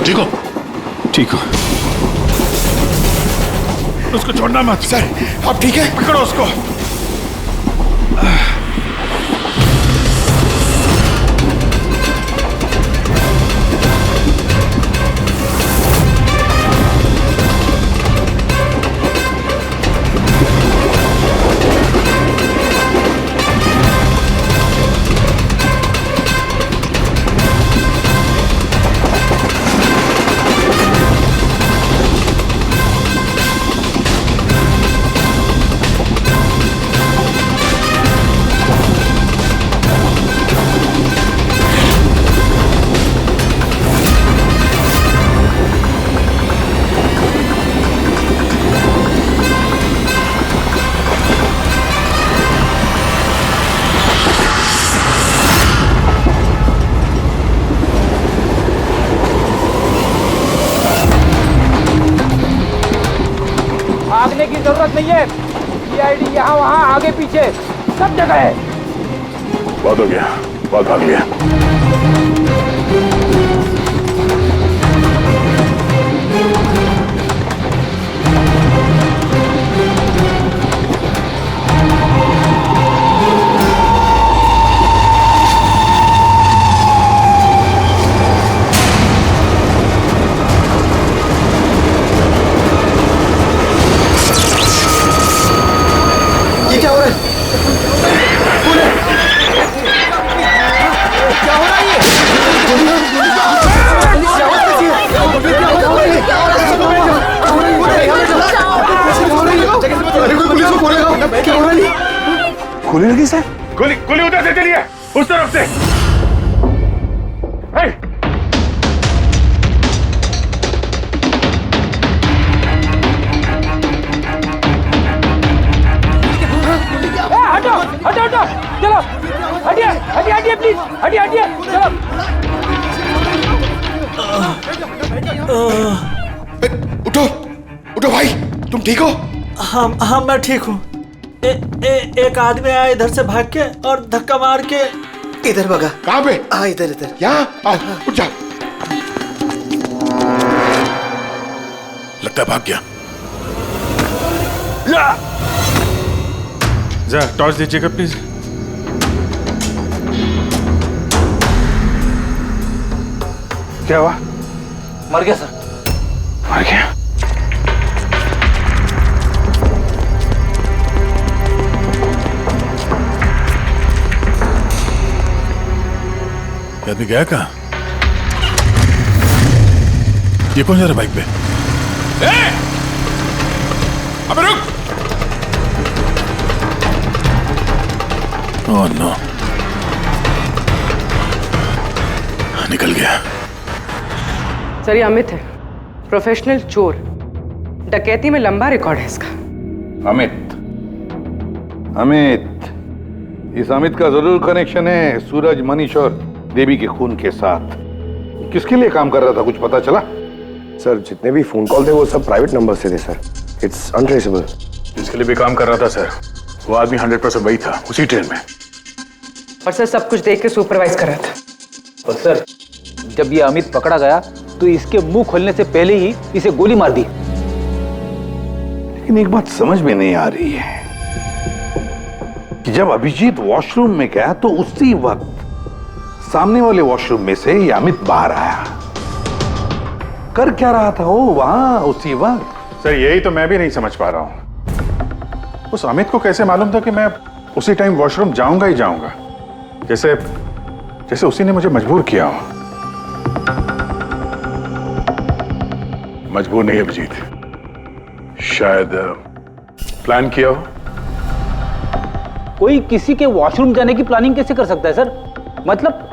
ठीक हो? ठीक हो। उसको छोड़ना मत। सर आप ठीक है? पकड़ो उसको। भागने की जरूरत नहीं है। सीआईडी यहाँ वहाँ आगे पीछे सब जगह है। बहुत हो गया, बहुत भाग लिया। ये क्या हो रहा है? कौन है? क्या हो रहा है ये? अरे कोई पुलिस को बोलेगा। क्या हो रहा है? गोली लगी सर? गोली गोली उधर से चली है, उस तरफ से। हे! हटो हटो हटो, चलो हटिए हटिए हटिए प्लीज, हटिए हटिए चलो। उठो उठो भाई, तुम ठीक हो? हाँ मैं ठीक हूँ। एक आदमी आया इधर से भाग के और धक्का मार के इधर भगा। कहाँ पे? इधर इधर। यहाँ आओ, उठ जाओ। लगता है भाग गया। जा टॉर्च दीजिएगा प्लीज। क्या हुआ? मर गया सर। मर गया? ये आदमी गया कहाँ? ये कौन जा रहा है बाइक पे? अबे रुक! ओह नो, निकल गया। सर ये अमित है, प्रोफेशनल चोर। डकैती में लंबा रिकॉर्ड है इसका। अमित, इस अमित का जरूर कनेक्शन है सूरज, मनीष और देवी के खून के साथ। किसके लिए काम कर रहा था, कुछ पता चला? सर जितने भी फोन कॉल थे वो सब प्राइवेट नंबर से थे सर। It's untraceable. जिसके लिए भी काम कर रहा था सर, वो आदमी 100% वही था, उसी ट्रेन में। और सर सब कुछ देख के सुपरवाइज कर रहा था। और सर जब ये अमित पकड़ा गया तो इसके मुंह खोलने से पहले ही इसे गोली मार दी। लेकिन एक बात समझ में नहीं आ रही है कि जब अभिजीत वॉशरूम में गया तो उसी वक्त सामने वाले वॉशरूम में से ये अमित बाहर आया। कर क्या रहा था वो वहां उसी वक्त? सर यही तो मैं भी नहीं समझ पा रहा हूं। उस अमित को कैसे मालूम था कि मैं उसी टाइम वॉशरूम जाऊंगा ही जाऊंगा, जैसे जैसे उसी ने मुझे मजबूर किया हो। मजबूर नहीं अभिजीत, शायद प्लान किया हो। कोई किसी के वॉशरूम जाने की प्लानिंग कैसे कर सकता है सर? मतलब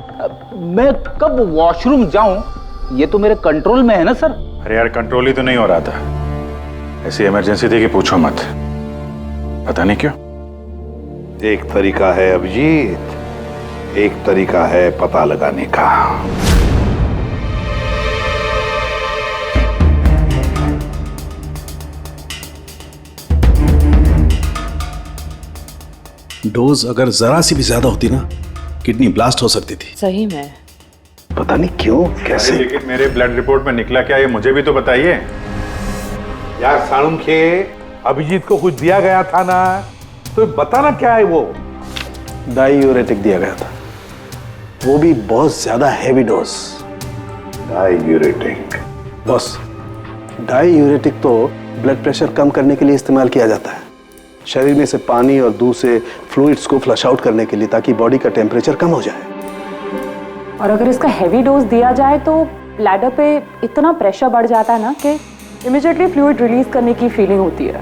मैं कब वॉशरूम जाऊं ये तो मेरे कंट्रोल में है ना सर। अरे यार कंट्रोल ही तो नहीं हो रहा था। ऐसी इमरजेंसी थी कि पूछो मत। पता नहीं क्यों। एक तरीका है अभिजीत, एक तरीका है पता लगाने का। डोज अगर जरा सी भी ज्यादा होती ना, किडनी ब्लास्ट हो सकती थी। सही में पता नहीं क्यों कैसे। लेकिन मेरे ब्लड रिपोर्ट में निकला क्या, ये मुझे भी तो बताइए। यार साळुंखे, अभिजीत को कुछ दिया गया था ना, तो बताना क्या है वो। डायूरेटिक दिया गया था, वो भी बहुत ज्यादा heavy dose. Diuretic? Boss, diuretic तो ब्लड प्रेशर कम करने के लिए इस्तेमाल किया जाता है, शरीर में से पानी और दूध से फ्लूइड्स को फ्लश आउट करने के लिए, ताकि बॉडी का टेम्परेचर कम हो जाए। और अगर इसका हैवी डोज दिया जाए तो ब्लैडर पे इतना प्रेशर बढ़ जाता है ना कि इमीडिएटली फ्लूइड रिलीज करने की फीलिंग होती है,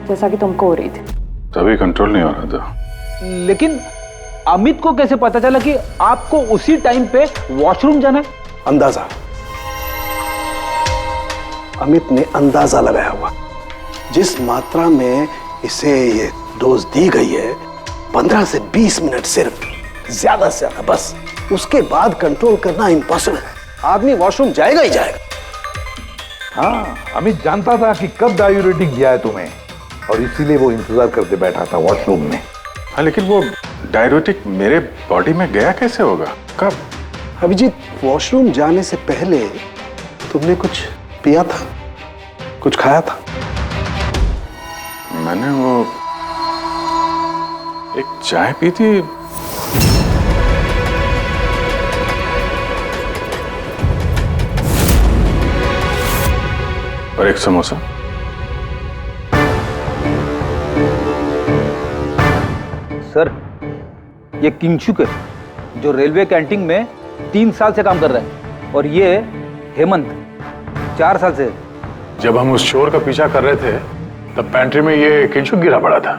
जैसा कि तुमको हो रही थी। तभी कंट्रोल नहीं हो रहा था। लेकिन अमित को कैसे पता चला कि आपको उसी टाइम पे वॉशरूम जाना है? अंदाजा, अमित ने अंदाजा लगाया हुआ। जिस मात्रा में इसे ये डोज दी गई है, 15 से 20 मिनट सिर्फ, ज्यादा से ज्यादा, बस उसके बाद कंट्रोल करना इम्पॉसिबल है। आदमी वॉशरूम जाएगा ही जाएगा। हाँ, अमित जानता था कि कब डायूरेटिक दिया है तुम्हें, और इसीलिए वो इंतजार करते बैठा था वॉशरूम में। हाँ, लेकिन वो डायूरेटिक मेरे बॉडी में गया कैसे होगा, कब? अभिजीत, वॉशरूम जाने से पहले तुमने कुछ पिया था, कुछ खाया था? मैंने वो एक चाय पी थी। और एक समोसा। सर, ये किंगशुक है, जो रेलवे कैंटीन में 3 साल से काम कर रहा है, और ये हेमंत 4 साल से। जब हम उस चोर का पीछा कर रहे थे, तब पैंट्री में ये किंशुक गिरा पड़ा था।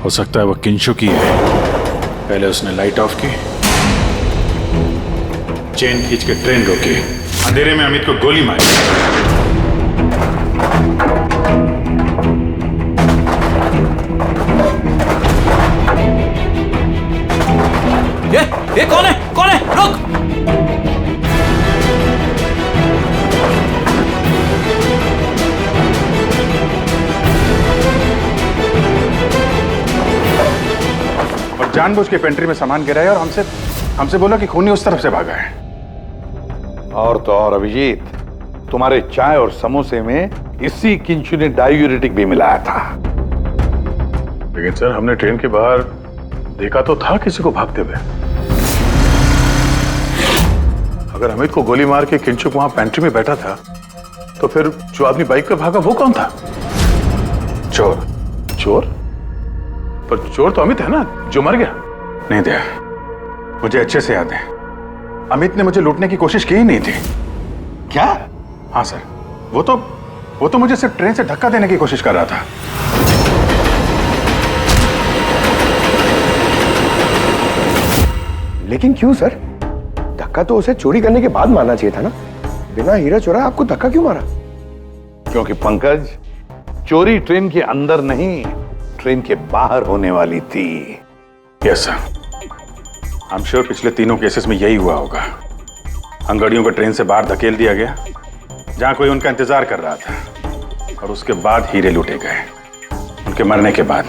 हो सकता है वो किंशुक ही है। पहले उसने लाइट ऑफ की, चेन खींच के ट्रेन रोकी, अंधेरे में अमित को गोली मारी। ये कौन है? कौन है? रुक! और जानबूझ के पेंट्री में सामान गिराया और हमसे बोला कि खूनी उस तरफ से भागा है। और तो और अभिजीत, तुम्हारे चाय और समोसे में इसी किंशु ने डायूरेटिक भी मिलाया था। लेकिन सर, हमने ट्रेन के बाहर देखा तो था किसी को भागते हुए। अगर अमित को गोली मार के किंशुक वहां पेंट्री में बैठा था, तो फिर जो आदमी बाइक पे भागा वो कौन था? चोर। चोर? पर चोर तो अमित है ना, जो मर गया। नहीं दिया, मुझे अच्छे से याद है, अमित ने मुझे लूटने की कोशिश की ही नहीं थी। क्या? हाँ सर, वो तो मुझे सिर्फ ट्रेन से धक्का देने की कोशिश कर रहा था। लेकिन क्यों सर? धक्का तो उसे चोरी करने के बाद मारना चाहिए था ना। बिना हीरा चोरा आपको धक्का क्यों मारा? क्योंकि पंकज, चोरी ट्रेन के अंदर नहीं, ट्रेन के बाहर होने वाली थी। Yes sir, I am sure पिछले तीनों केसेस में यही हुआ होगा। अंगड़ियों को ट्रेन से बाहर धकेल दिया गया, जहां कोई उनका इंतजार कर रहा था, और उसके बाद हीरे लूटे गए, उनके मरने के बाद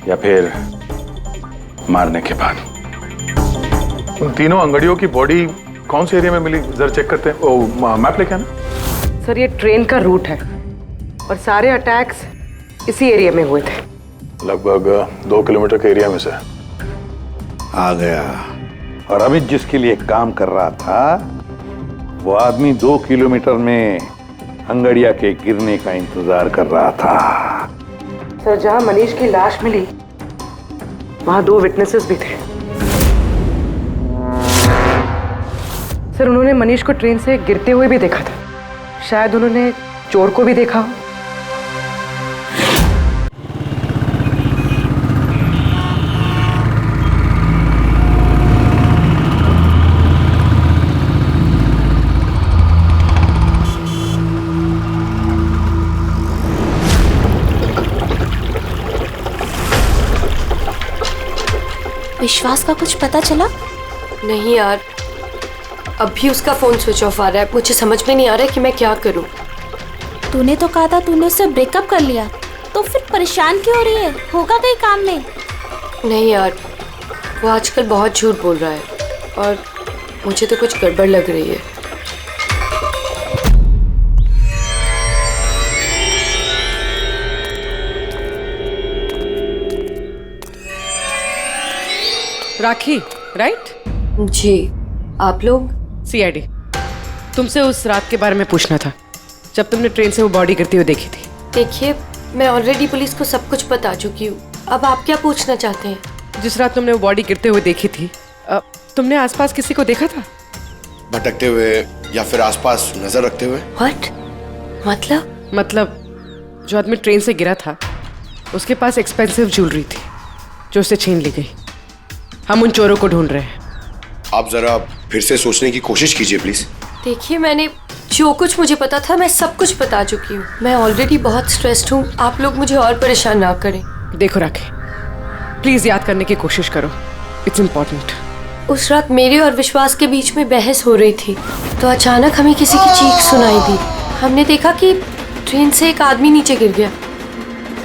या फिर मारने के बाद। उन तीनों अंगड़ियों की बॉडी कौन से एरिया में मिली, जरा चेक करते हैं। ओ, मैप लेके आना। सर, ये ट्रेन का रूट है और सारे अटैक्स इसी एरिया में हुए थे। लगभग 2 किलोमीटर के एरिया में से। आ गया। और अमित जिसके लिए काम कर रहा था, वो आदमी 2 किलोमीटर में अंगड़िया के गिरने का इंतजार कर रहा था। सर, जहां मनीष की लाश मिली, वहां 2 विटनेसेस भी थे। सर, उन्होंने मनीष को ट्रेन से गिरते हुए भी देखा था। शायद उन्होंने चोर को भी देखा हो। विश्वास का कुछ पता चला? नहीं यार, अभी उसका फोन स्विच ऑफ आ रहा है। मुझे समझ में नहीं आ रहा है कि मैं क्या करूं। तूने तो कहा था तूने उससे ब्रेकअप कर लिया, तो फिर परेशान क्यों हो रही है? होगा कहीं काम में? नहीं यार, वो आजकल बहुत झूठ बोल रहा है और मुझे तो कुछ गड़बड़ लग रही है। राखी, राइट? जी, आप लोग? सीआईडी। तुमसे उस रात के बारे में पूछना था जब तुमने ट्रेन से वो बॉडी गिरती हुई देखी थी। देखिए, मैं ऑलरेडी पुलिस को सब कुछ बता चुकी हूँ। अब आप क्या पूछना चाहते हैं? जिस रात तुमने वो बॉडी गिरते हुए देखी थी, तुमने आसपास किसी को देखा था? भटकते हुए या फिर आसपास नजर रखते हुए? व्हाट? मतलब जो आदमी ट्रेन से गिरा था उसके पास एक्सपेंसिव ज्वेलरी थी जो उससे छीन ली गई। हम उन चोरों को ढूंढ रहे हैं। आप जरा फिर से सोचने की कोशिश कीजिए प्लीज। देखिए, मैंने जो कुछ मुझे पता था मैं सब कुछ बता चुकी हूँ। मैं ऑलरेडी बहुत स्ट्रेस्ड हूँ। आप लोग मुझे और परेशान ना करें। देखो राखी, प्लीज याद करने की कोशिश करो। It's important. उस रात मेरे और विश्वास के बीच में बहस हो रही थी तो अचानक हमें किसी की चीख सुनाई दी। हमने देखा कि ट्रेन से एक आदमी नीचे गिर गया।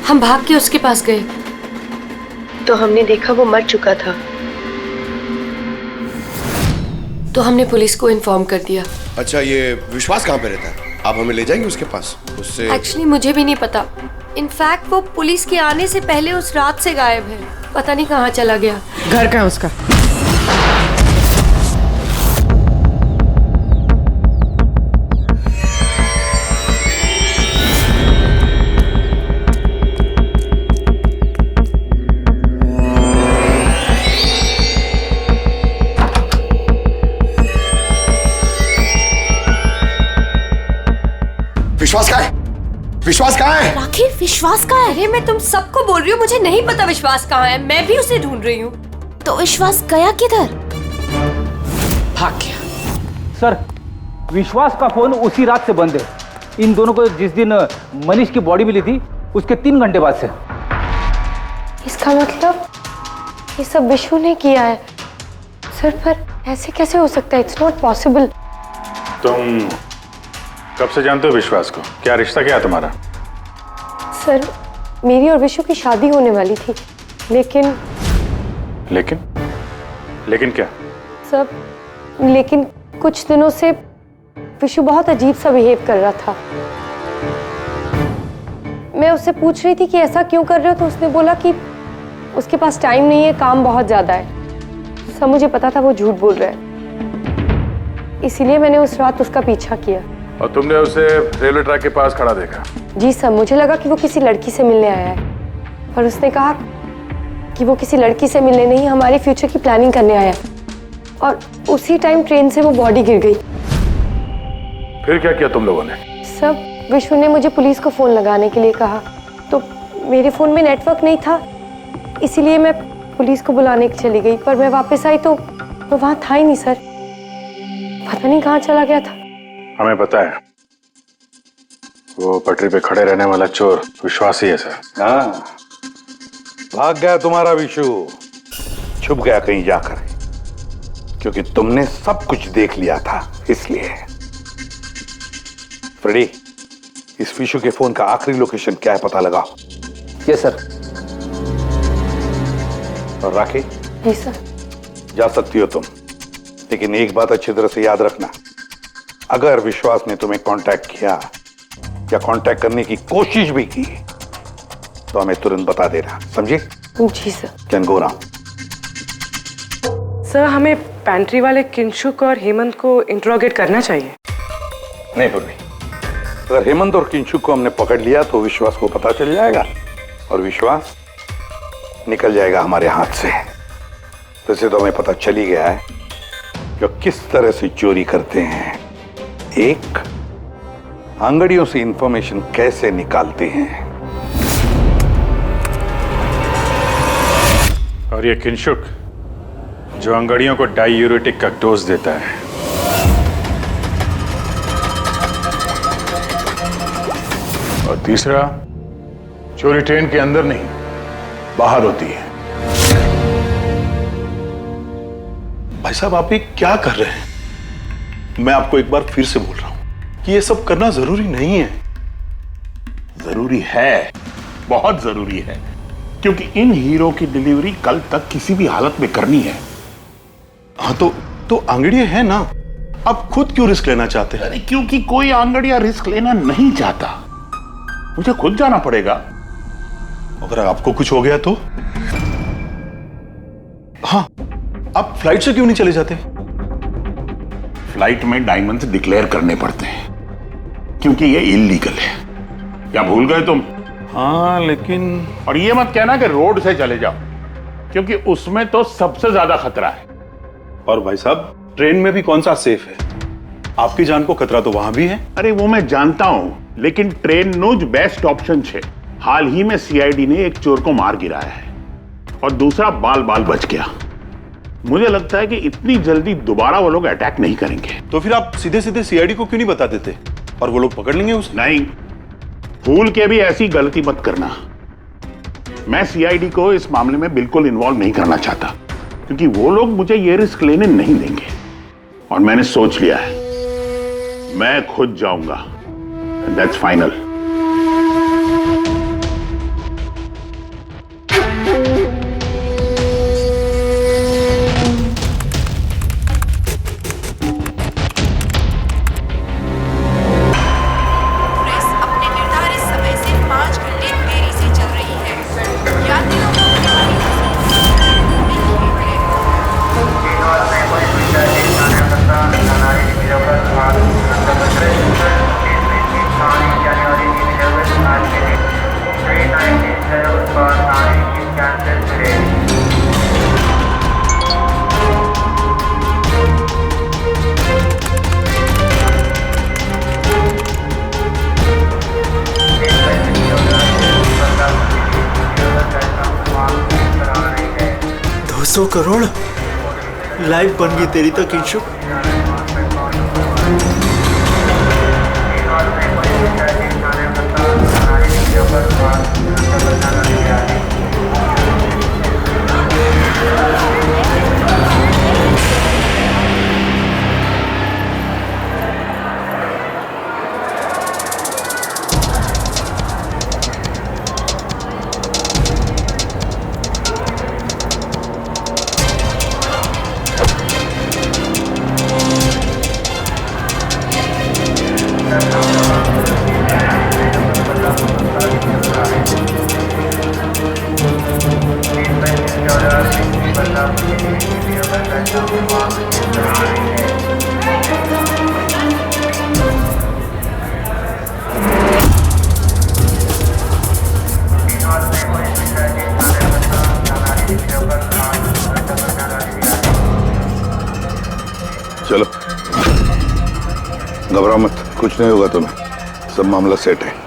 हम भाग के उसके पास गए तो हमने देखा वो मर चुका था। तो हमने पुलिस को इन्फॉर्म कर दिया। अच्छा, ये विश्वास कहाँ पे रहता है? आप हमें ले जाएंगे उसके पास? उससे एक्चुअली मुझे भी नहीं पता। इनफैक्ट वो पुलिस के आने से पहले उस रात से गायब है। पता नहीं कहाँ चला गया। घर कहाँ है उसका? विश्वास कहाँ है? विश्वास कहाँ है? राखी, विश्वास कहाँ है? अरे मैं तुम सबको बोल रही हूँ, मुझे नहीं पता विश्वास कहाँ है। मैं भी उसे ढूंढ रही हूँ। तो विश्वास गया किधर? भाग गया। सर, विश्वास का फोन उसी रात से बंद है। इन दोनों को जिस दिन मनीष की बॉडी मिली थी उसके 3 घंटे बाद से। इसका मतलब ये सब विशु ने किया है। सर, पर ऐसे कैसे हो सकता है? It's not possible. तुम कब से जानते हो विश्वास को? क्या रिश्ता क्या है तुम्हारा? सर, मेरी और विशु की शादी होने वाली थी, लेकिन क्या? सर, लेकिन कुछ दिनों से विशु बहुत अजीब सा बिहेव कर रहा था। मैं उससे पूछ रही थी कि ऐसा क्यों कर रहे हो, तो उसने बोला कि उसके पास टाइम नहीं है, काम बहुत ज्यादा है। सब मुझे पता था वो झूठ बोल रहा है, इसीलिए मैंने उस रात उसका पीछा किया। और तुमने उसे रेलवे ट्रैक के पास खड़ा देखा? जी सर, मुझे लगा कि वो किसी लड़की से मिलने आया है, पर उसने कहा कि वो किसी लड़की से मिलने नहीं, हमारे फ्यूचर की प्लानिंग करने आया है। और उसी टाइम ट्रेन से वो बॉडी गिर गई। फिर क्या किया तुम लोगों ने? सब विशु ने मुझे पुलिस को फोन लगाने के लिए कहा, तो मेरे फोन में नेटवर्क नहीं था, इसीलिए मैं पुलिस को बुलाने के चली गई। पर मैं वापस आई तो वो वहां था ही नहीं सर। पता नहीं कहाँ चला गया था। हमें पता है, वो पटरी पे खड़े रहने वाला चोर विश्वास ही है सर। हाँ, भाग गया तुम्हारा विशु, छुप गया कहीं जाकर, क्योंकि तुमने सब कुछ देख लिया था इसलिए। फ्रेडी, इस विशु के फोन का आखिरी लोकेशन क्या है पता लगाओ। Yes sir. और राखी? जी सर। जा सकती हो तुम, लेकिन एक बात अच्छी तरह से याद रखना, अगर विश्वास ने तुम्हें कांटेक्ट किया या कांटेक्ट करने की कोशिश भी की तो हमें तुरंत बता देना, समझे? जी sir. Can go now. Sir, हमें पैंट्री वाले किंशुक और हेमंत को इंट्रोगेट करना चाहिए। नहीं पूर्वी, अगर हेमंत और किंशुक को हमने पकड़ लिया तो विश्वास को पता चल जाएगा और विश्वास निकल जाएगा हमारे हाथ से। वैसे तो हमें पता चल ही गया है जो किस तरह से चोरी करते हैं, एक अंगड़ियों से इंफॉर्मेशन कैसे निकालते हैं। और ये किंशुक जो अंगड़ियों को डायूरेटिक का डोज देता है। और तीसरा, चोरी ट्रेन के अंदर नहीं बाहर होती है। भाई साहब, आप ये क्या कर रहे हैं? मैं आपको एक बार फिर से बोल रहा हूं कि ये सब करना जरूरी नहीं है। जरूरी है, बहुत जरूरी है, क्योंकि इन हीरो की डिलीवरी कल तक किसी भी हालत में करनी है। हाँ तो आंगड़िया है ना, आप खुद क्यों रिस्क लेना चाहते हैं? अरे क्योंकि कोई आंगड़िया रिस्क लेना नहीं चाहता, मुझे खुद जाना पड़ेगा। अगर आपको कुछ हो गया तो? हाँ, आप फ्लाइट से क्यों नहीं चले जाते? फ्लाइट में डायमंड्स डिक्लेयर करने पड़ते हैं क्योंकि ये इलीगल है। क्या भूल गए तुम? हाँ लेकिन और ये मत कहना कि रोड से चले जाओ, क्योंकि उसमें तो सबसे ज्यादा खतरा है। और भाई साहब, ट्रेन में भी कौन सा सेफ है? आपकी जान को खतरा तो वहां भी है। अरे वो मैं जानता हूं, लेकिन ट्रेन नुज बेस्ट ऑप्शन है। हाल ही में सीआईडी ने एक चोर को मार गिराया है और दूसरा बाल बाल बच गया। मुझे लगता है कि इतनी जल्दी दोबारा वो लोग अटैक नहीं करेंगे। तो फिर आप सीधे सीधे सीआईडी को क्यों नहीं बता देते और वो लोग पकड़ लेंगे उसे? नहीं, भूल के भी ऐसी गलती मत करना। मैं सीआईडी को इस मामले में बिल्कुल इन्वॉल्व नहीं करना चाहता, क्योंकि वो लोग मुझे ये रिस्क लेने नहीं देंगे। और मैंने सोच लिया है, मैं खुद जाऊंगा। That's final. करोड़ लाइफ बन गई तेरी तो किंशु। चलो, घबराओ मत, कुछ नहीं होगा तुम्हें, सब मामला सेट है।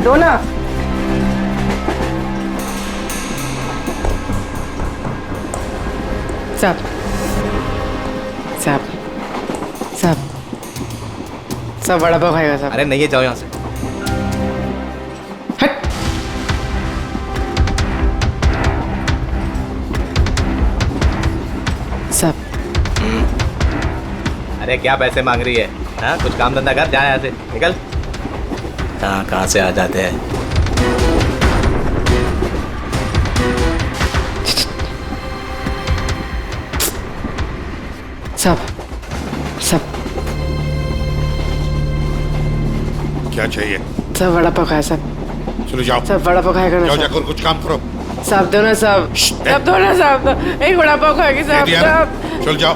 दो ना। साहब साहब साहब सब बड़ा पाव खाएगा साहब। अरे नहीं, जाओ यहाँ से। हट। साहब। अरे क्या पैसे मांग रही है? हाँ, कुछ काम धंधा कर, जा यहाँ से, निकल। कहाँ से आ जाते हैं। सब क्या चाहिए? सब वड़ा पाव खाया सब। चलो जाओ, सब वड़ा पाव खाएगा ना? जाओ जाकर कुछ काम करो। साहब दो ना साहब, सब दो ना साहब, एक वड़ा पाव खाएगी साहब। चल जाओ।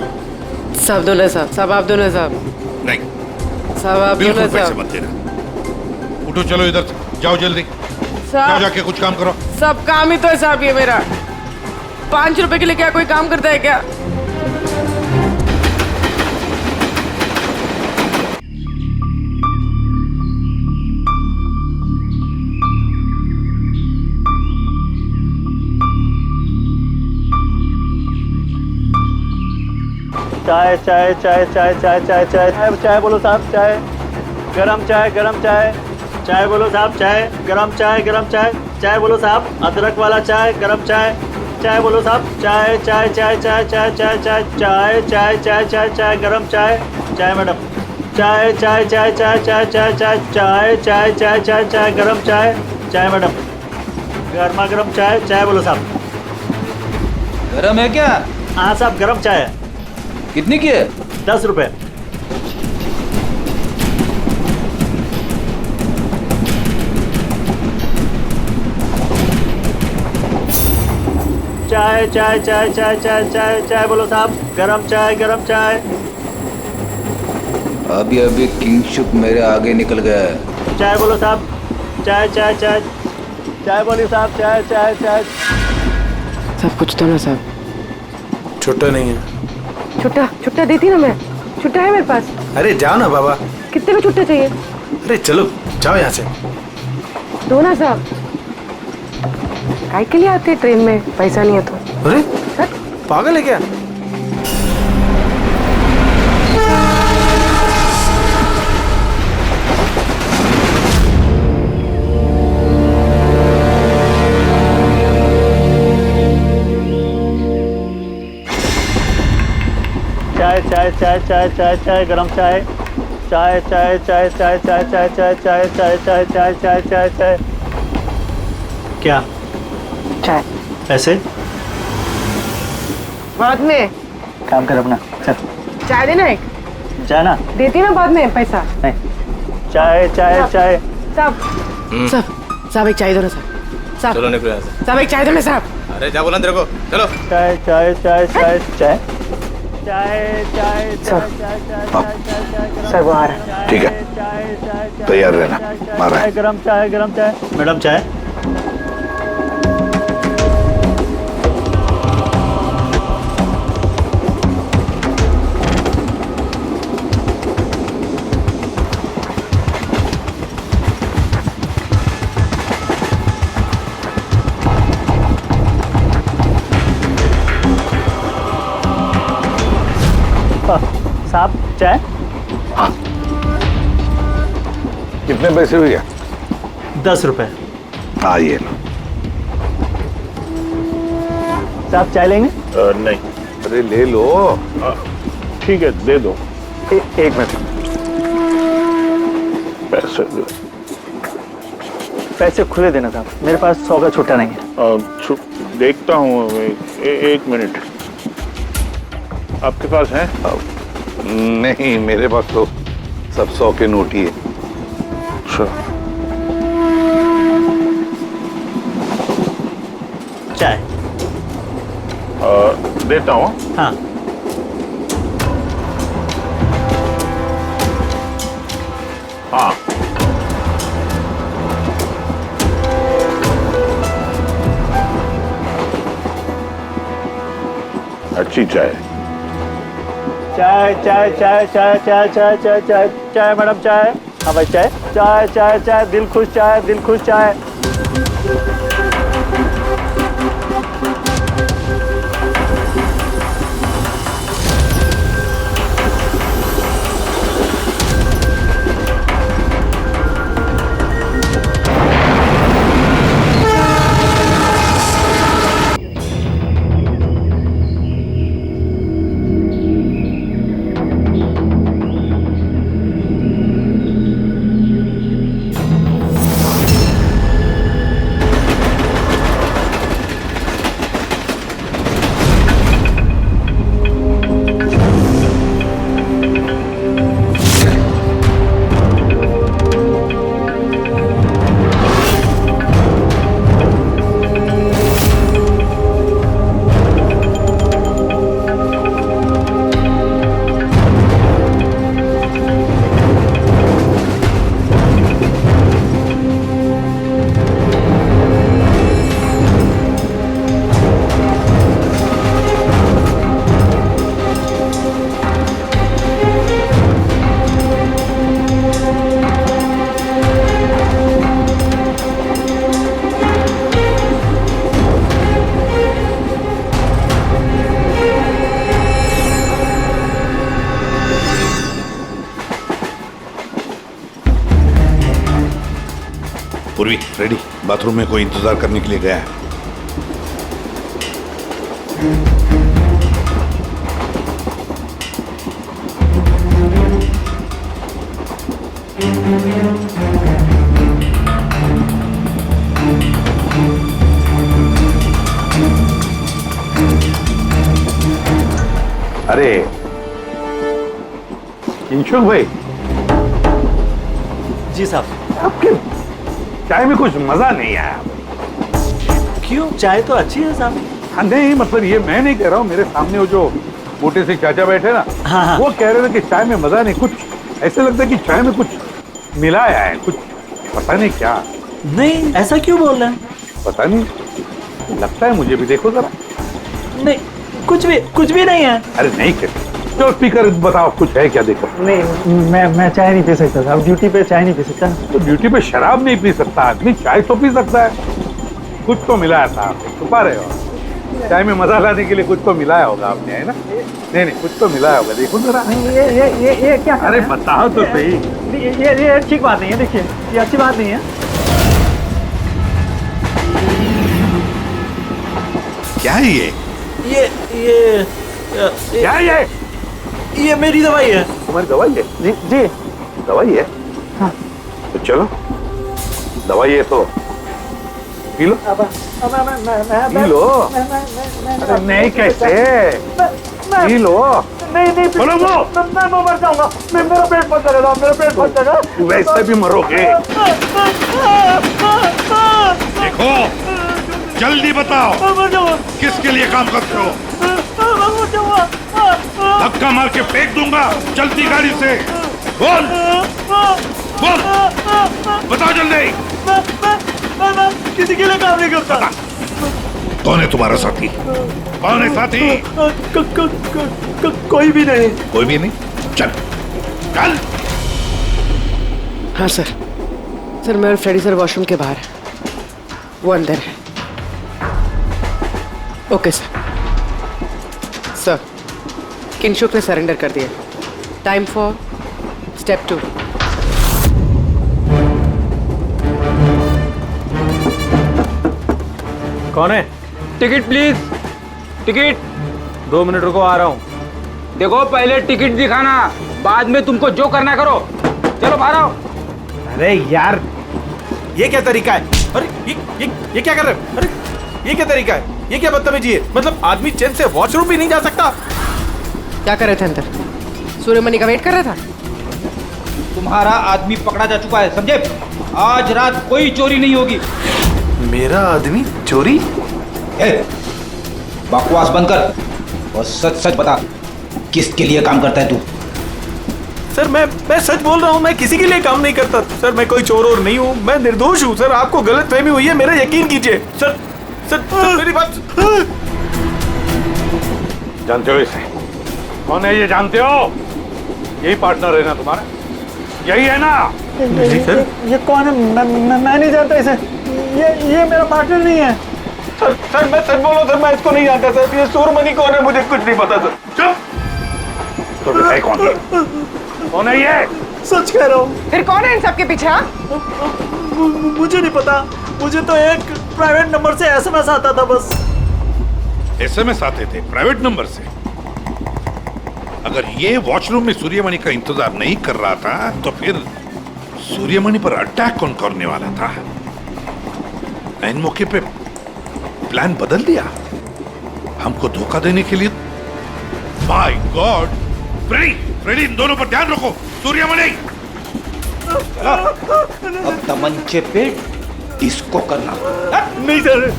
साहब दो ना साहब, आप दो ना साहब। नहीं साहब आप दो ना बिल्कुल पैसे साहब। मत देना। उठो, चलो इधर से, जाओ जल्दी, जाओ जाके कुछ काम करो। सब काम ही तो है साहब ये मेरा। 5 रुपए के लिए क्या कोई काम करता है क्या? चाय चाय चाय चाय चाय चाय चाय चाय बोलो साहब, चाय गरम चाय, गरम चाय, चाय बोलो साहब, चाय गरम चाय, गरम चाय, चाय बोलो साहब, अदरक वाला चाय, गरम चाय, चाय बोलो साहब, चाय चाय चाय चाय चाय चाय चाय चाय चाय चाय चाय चाय गरम चाय, चाय मैडम, चाय चाय चाय चाय चाय चाय चाय चाय चाय चाय चाय चाय गरम चाय, चाय मैडम, गर्मा गर्म चाय, चाय बोलो साहब। गरम है क्या? हाँ साहब गरम चाय है। कितनी की है? 10 रुपए। चाय चाय चाय चाय चाय चाय चाय बोलो साहब, गरम चाय, गरम चाय। अभी अभी किंगशुक मेरे आगे निकल गया है। चाय बोलो साहब, चाय चाय चाय चाय बोलिए साहब, चाय चाय चाय। सब कुछ तो ना साहब। छुट्टा नहीं है। छुट्टा छुट्टा देती ना मैं, छुट्टा है मेरे पास। अरे जाओ ना बाबा। कितने में छुट्टा चाहिए? अरे चलो जाओ यहाँ से। दो ना साहब। काय के लिए आते ट्रेन में, पैसा नहीं है तो? अरे पागल है क्या? चाय चाय चाय चाय चाय चाय गरम चाय, चाय चाय चाय चाय चाय चाय चाय चाय चाय चाय चाय चाय चाय चाय। क्या? चाय। पैसे? बाद में। काम कर अपना, चल। चाय देना एक। चाय ना? देती ना बाद में पैसा। नहीं। चाय चाय चाय। साहब साहब एक चाय दो ना साहब। साहब चलो निकलो यहाँ से। साहब एक चाय दो ना साहब। अरे क्या बोला तेरे को? चलो। चाय चाय चाय चाय चाय चाय चाय चाय चाय चाय। सर वो आ रहा है। ठीक है, तैयार रहना, मार रहा है। गरम चाय, गरम चाय। मैडम चाय। साहब चाय। हाँ, कितने पैसे हुए? 10 रुपए। हाँ ये लो। साहब चाय लेंगे? नहीं। अरे ले लो। ठीक है दे दो। एक मिनट। पैसे दो। पैसे खुले देना साहब, मेरे पास 100 का छुट्टा नहीं है। देखता हूँ, एक मिनट। आपके पास है? नहीं, मेरे पास तो सब 100 के नोट ही है। अच्छा। चाय। देता हूँ। हाँ। हाँ। अच्छी चाय। चाय चाय चाय चाय चाय चाय चाय चाय चाय मैडम चाय। हाँ भाई चाय चाय चाय चाय दिल खुश चाय, दिल खुश चाय। फ्रेडी बाथरूम में कोई इंतजार करने के लिए गया है। अरे किंशुक भाई। जी साहब। आपके चाय में कुछ मजा नहीं आया। क्यों? चाय तो अच्छी है साहब। हाँ नहीं, मतलब ये मैं नहीं कह रहा हूँ, मेरे सामने वो जो मोटे से चाचा बैठे ना, हाँ। वो कह रहे थे कि चाय में मजा नहीं, कुछ ऐसे लगता है कि चाय में कुछ मिलाया है, कुछ पता नहीं क्या। नहीं, ऐसा क्यों बोल रहे हैं? पता नहीं, लगता है मुझे भी। देखो जरा। नहीं, कुछ भी नहीं है। अरे नहीं कहते, जो स्पीकर बताओ कुछ है क्या? देखो। नहीं, मैं चाय नहीं पी सकता साहब, ड्यूटी पे चाय नहीं पी सकता। तो ड्यूटी पे शराब नहीं पी सकता आदमी, चाय तो पी सकता है। कुछ तो मिलाया था आपने, छुपा रहे हो। चाय में मजा लाने के लिए कुछ तो मिलाया होगा आपने, है ना? नहीं, कुछ तो मिलाया होगा। देखो जरा। ये क्या? अरे बताओ तो सही। ये ठीक बात नहीं है। देखिए, ये अच्छी बात नहीं है। क्या है ये? क्या है ये मेरी दवाई है। तुम्हारी दवाई है? जी। दवाई है? हाँ। तो चलो, दवाई है तो पी लो। P low. अरे नहीं कैसे? P low. नहीं बोलो वो। मैं मर जाऊंगा। मेरा पेट फट जाएगा, मेरा पेट फट जाएगा। वैसे भी मरोगे। देखो, जल्दी बताओ, किसके लिए काम करते हो? धक्का मार के फेंक दूंगा, चलती गाड़ी से। बोल बोल, बताओ जल्दी। मैं किसी के लिए काम नहीं करता। कौन है तुम्हारा साथी? कौन है साथी? कोई भी नहीं। कोई भी नहीं? चल चल। हाँ सर, मैं और फ्रेडी सर वॉशरूम के बाहर है, वो अंदर है। Okay sir. किंशुक ने सरेंडर कर दिया। Time for step 2। कौन है? Ticket please, ticket. 2 मिनट रुको, आ रहा हूँ। देखो, पहले टिकट दिखाना, बाद में तुमको जो करना करो। चलो बाहर आओ। अरे यार, ये क्या तरीका है? अरे ये क्या कर रहे हो? अरे ये क्या तरीका है? ये क्या बदतमीजी है? मतलब आदमी चैन से वॉशरूम भी नहीं जा सकता। क्या कर रहे थे अंदर? सूर्यमणि का वेट कर रहा था। तुम्हारा आदमी पकड़ा जा चुका है, समझे? आज रात कोई चोरी नहीं होगी। मेरा आदमी चोरी? बकवास बंद कर और सच सच बता, किसके लिए काम करता है तू? सर मैं सच बोल रहा हूँ, मैं किसी के लिए काम नहीं करता सर। मैं कोई चोर और नहीं हूँ, मैं निर्दोष हूँ सर। आपको गलतफहमी हुई है, मेरा यकीन कीजिए सर। सर मेरी बात। जानते हो इसे? कौन है ये? जानते हो? यही पार्टनर है ना तुम्हारा? यही है ना? नहीं सर। ये कौन है? मैं नहीं जानता इसे। ये मेरा पार्टनर नहीं है सर। मैं सच बोलूं सर, मैं इसको नहीं जानता सर। ये सूर्यमणि कौन है मुझे कुछ नहीं पता सर। चुप। तो बताए कौन है? कौन है ये? सच कह रहा हूँ। फिर कौन है इन सबके पीछे? मुझे नहीं पता। मुझे तो एक प्राइवेट नंबर से SMS आता था बस। SMS आते थे प्राइवेट नंबर से? अगर ये वॉशरूम में सूर्यमणि का इंतजार नहीं कर रहा था, तो फिर सूर्यमणि पर अटैक कौन करने वाला था? ऐन मौके पे प्लान बदल दिया हमको धोखा देने के लिए। My God! फ्रेडी, इन दोनों पर ध्यान रखो। सूर्यमणि, अब तमंचे पे डिस्को करना। नहीं सर।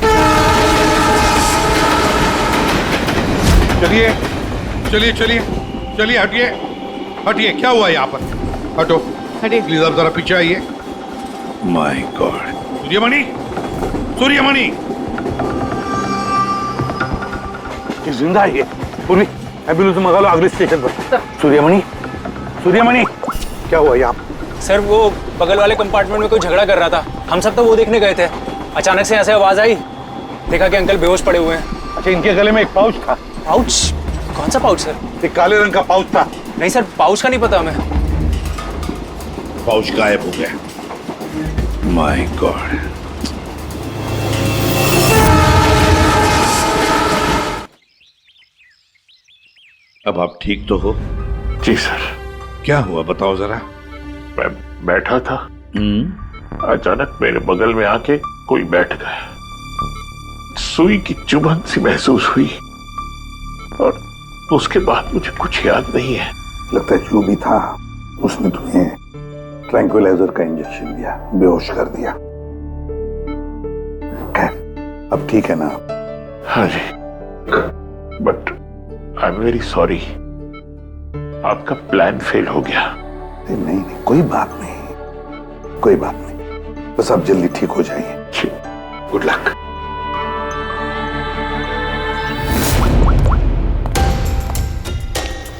चलिए चलिए चलिए चलिए, हटिए हटिए। क्या हुआ यहाँ पर? हटो, हटिए प्लीज। आप जरा पीछे आइए। My God! सूर्यमणि, सूर्यमणि ये जिंदा है? पूर्वी, एम्बुलेंस मंगा लो अगले स्टेशन पर। सूर्यमणि, सूर्यमणि क्या हुआ यहाँ? सर वो बगल वाले कंपार्टमेंट में कोई झगड़ा कर रहा था, हम सब तो वो देखने गए थे। अचानक से ऐसे आवाज आई, देखा कि अंकल बेहोश पड़े हुए हैं। अच्छा, इनके गले में एक पाउच था। पाउच? कौन सा पाउच सर? एक काले रंग का पाउच था। नहीं सर, पाउच का नहीं पता हमें। पाउच गायब हो गया। My God! अब आप ठीक तो हो? जी सर। क्या हुआ बताओ जरा। मैं बैठा था, अचानक मेरे बगल में आके कोई बैठ गया। सुई की चुभन सी महसूस हुई और उसके बाद मुझे कुछ याद नहीं है। लगता है जो भी था उसने तुम्हें ट्रैंक्विलाइजर का इंजेक्शन दिया, बेहोश कर दिया। खैर अब ठीक है ना? हाँ जी, but I am very sorry, आपका प्लान फेल हो गया। नहीं नहीं, कोई बात नहीं, कोई बात नहीं, बस आप जल्दी ठीक हो जाइए। Good luck.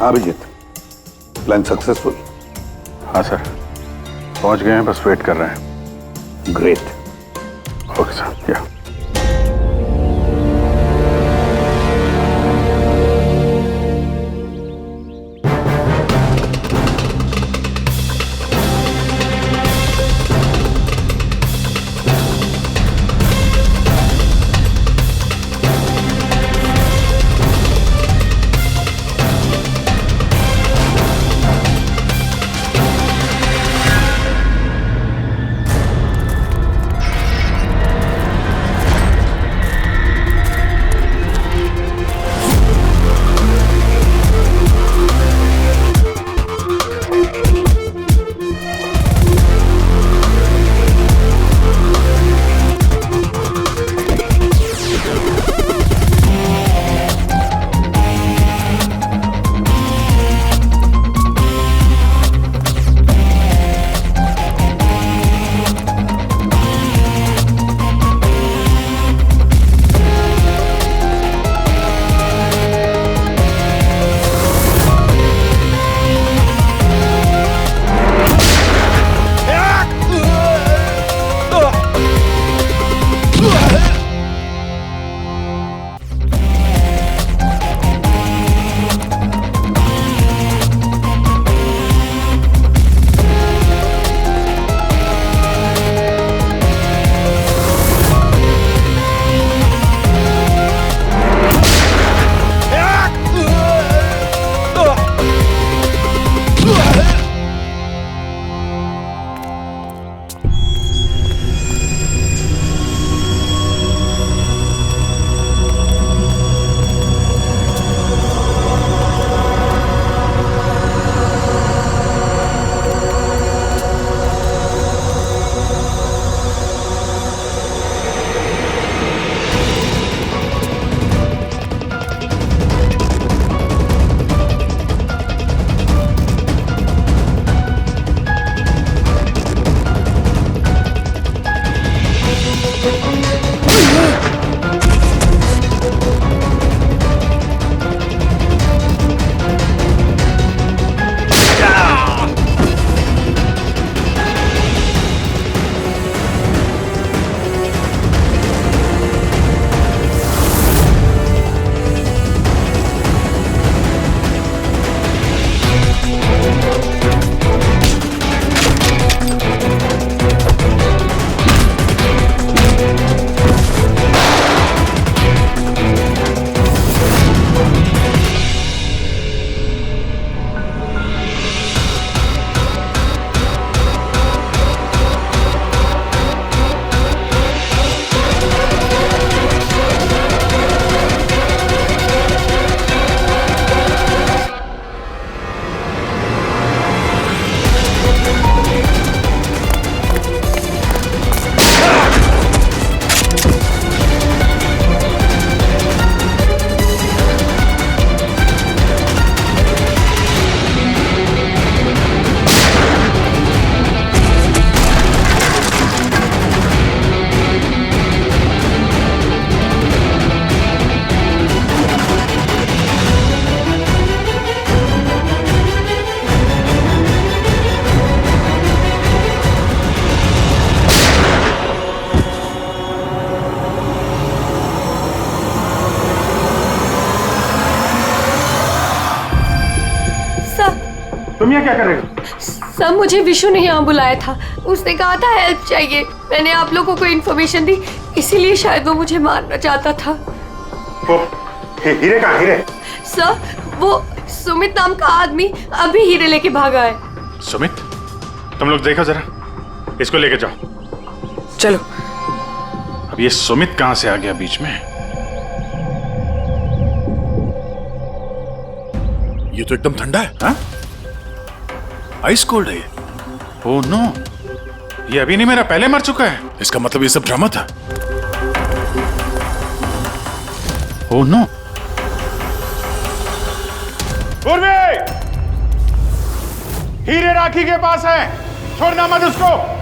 Abhijeet, plan successful? हाँ सर, पहुंच गए हैं, बस वेट कर रहे हैं। ग्रेट। Okay sir. या तुम यहाँ क्या कर रहे हो? सब मुझे विशु ने यहाँ बुलाया था, उसने कहा था हेल्प चाहिए, मैंने आप लोगों को इन्फॉर्मेशन दी, इसीलिए शायद वो मुझे मारना चाहता था। हीरे कहाँ? हीरे सर, वो सुमित नाम का आदमी अभी हीरे लेके भागा है। सुमित, तुम लोग देखो जरा, इसको लेके जाओ। चलो। अब ये सुमित कहां से आ गया बीच में? ये तो एकदम ठंडा है। हाँ? आइस कोल्ड है ये। ओह नो, ये अभी नहीं, मेरा पहले मर चुका है। इसका मतलब ये सब ड्रामा था। Oh no. पूर्वी, हीरे राखी के पास है, छोड़ना मत उसको।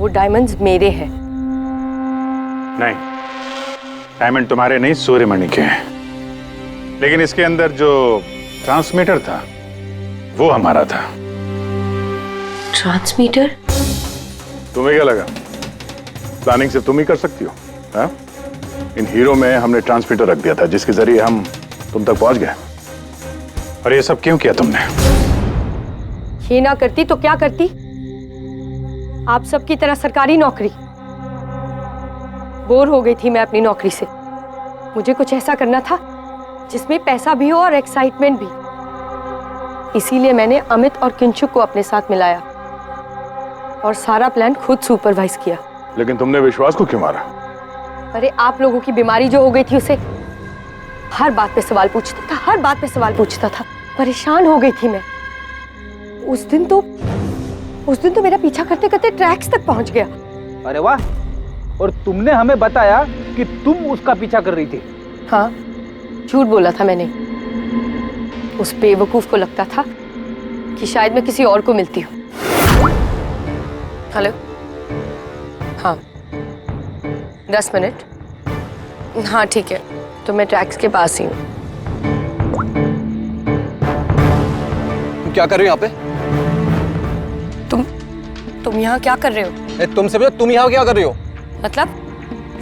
डायमंड्स मेरे हैं। नहीं, डायमंड तुम्हारे नहीं, सूर्यमणि के हैं। लेकिन इसके अंदर जो ट्रांसमीटर था वो हमारा था। ट्रांसमीटर? तुम्हें क्या लगा प्लानिंग सिर्फ तुम ही कर सकती हो? हाँ? इन हीरो में हमने ट्रांसमीटर रख दिया था जिसके जरिए हम तुम तक पहुंच गए। और ये सब क्यों किया तुमने? ये ना करती तो क्या करती? आप सबकी तरह सरकारी नौकरी। बोर हो गई थी मैं अपनी नौकरी से। मुझे कुछ ऐसा करना था जिसमें पैसा भी हो और एक्साइटमेंट भी। इसीलिए मैंने अमित और किंचुक को अपने साथ मिलाया और सारा प्लान खुद सुपरवाइज किया। लेकिन तुमने विश्वास को क्यों मारा? अरे आप लोगों की बीमारी जो हो गई थी, उसे हर बात पे सवाल पूछता था, हर बात पे सवाल पूछता था। परेशान हो गई थी मैं। उस दिन तो मेरा पीछा करते करते ट्रैक्स तक पहुंच गया। अरे वाह, और तुमने हमें बताया कि तुम उसका पीछा कर रही थी। हाँ, झूठ बोला था मैंने। उस बेवकूफ को लगता था कि शायद मैं किसी और को मिलती हूँ। हेलो, हाँ 10 मिनट। हाँ ठीक है, तो मैं ट्रैक्स के पास ही हूँ। क्या कर रहे हो यहाँ पे? तुम यहाँ क्या कर रहे हो? तुमसे पूछा, तुम यहाँ क्या कर रही हो? मतलब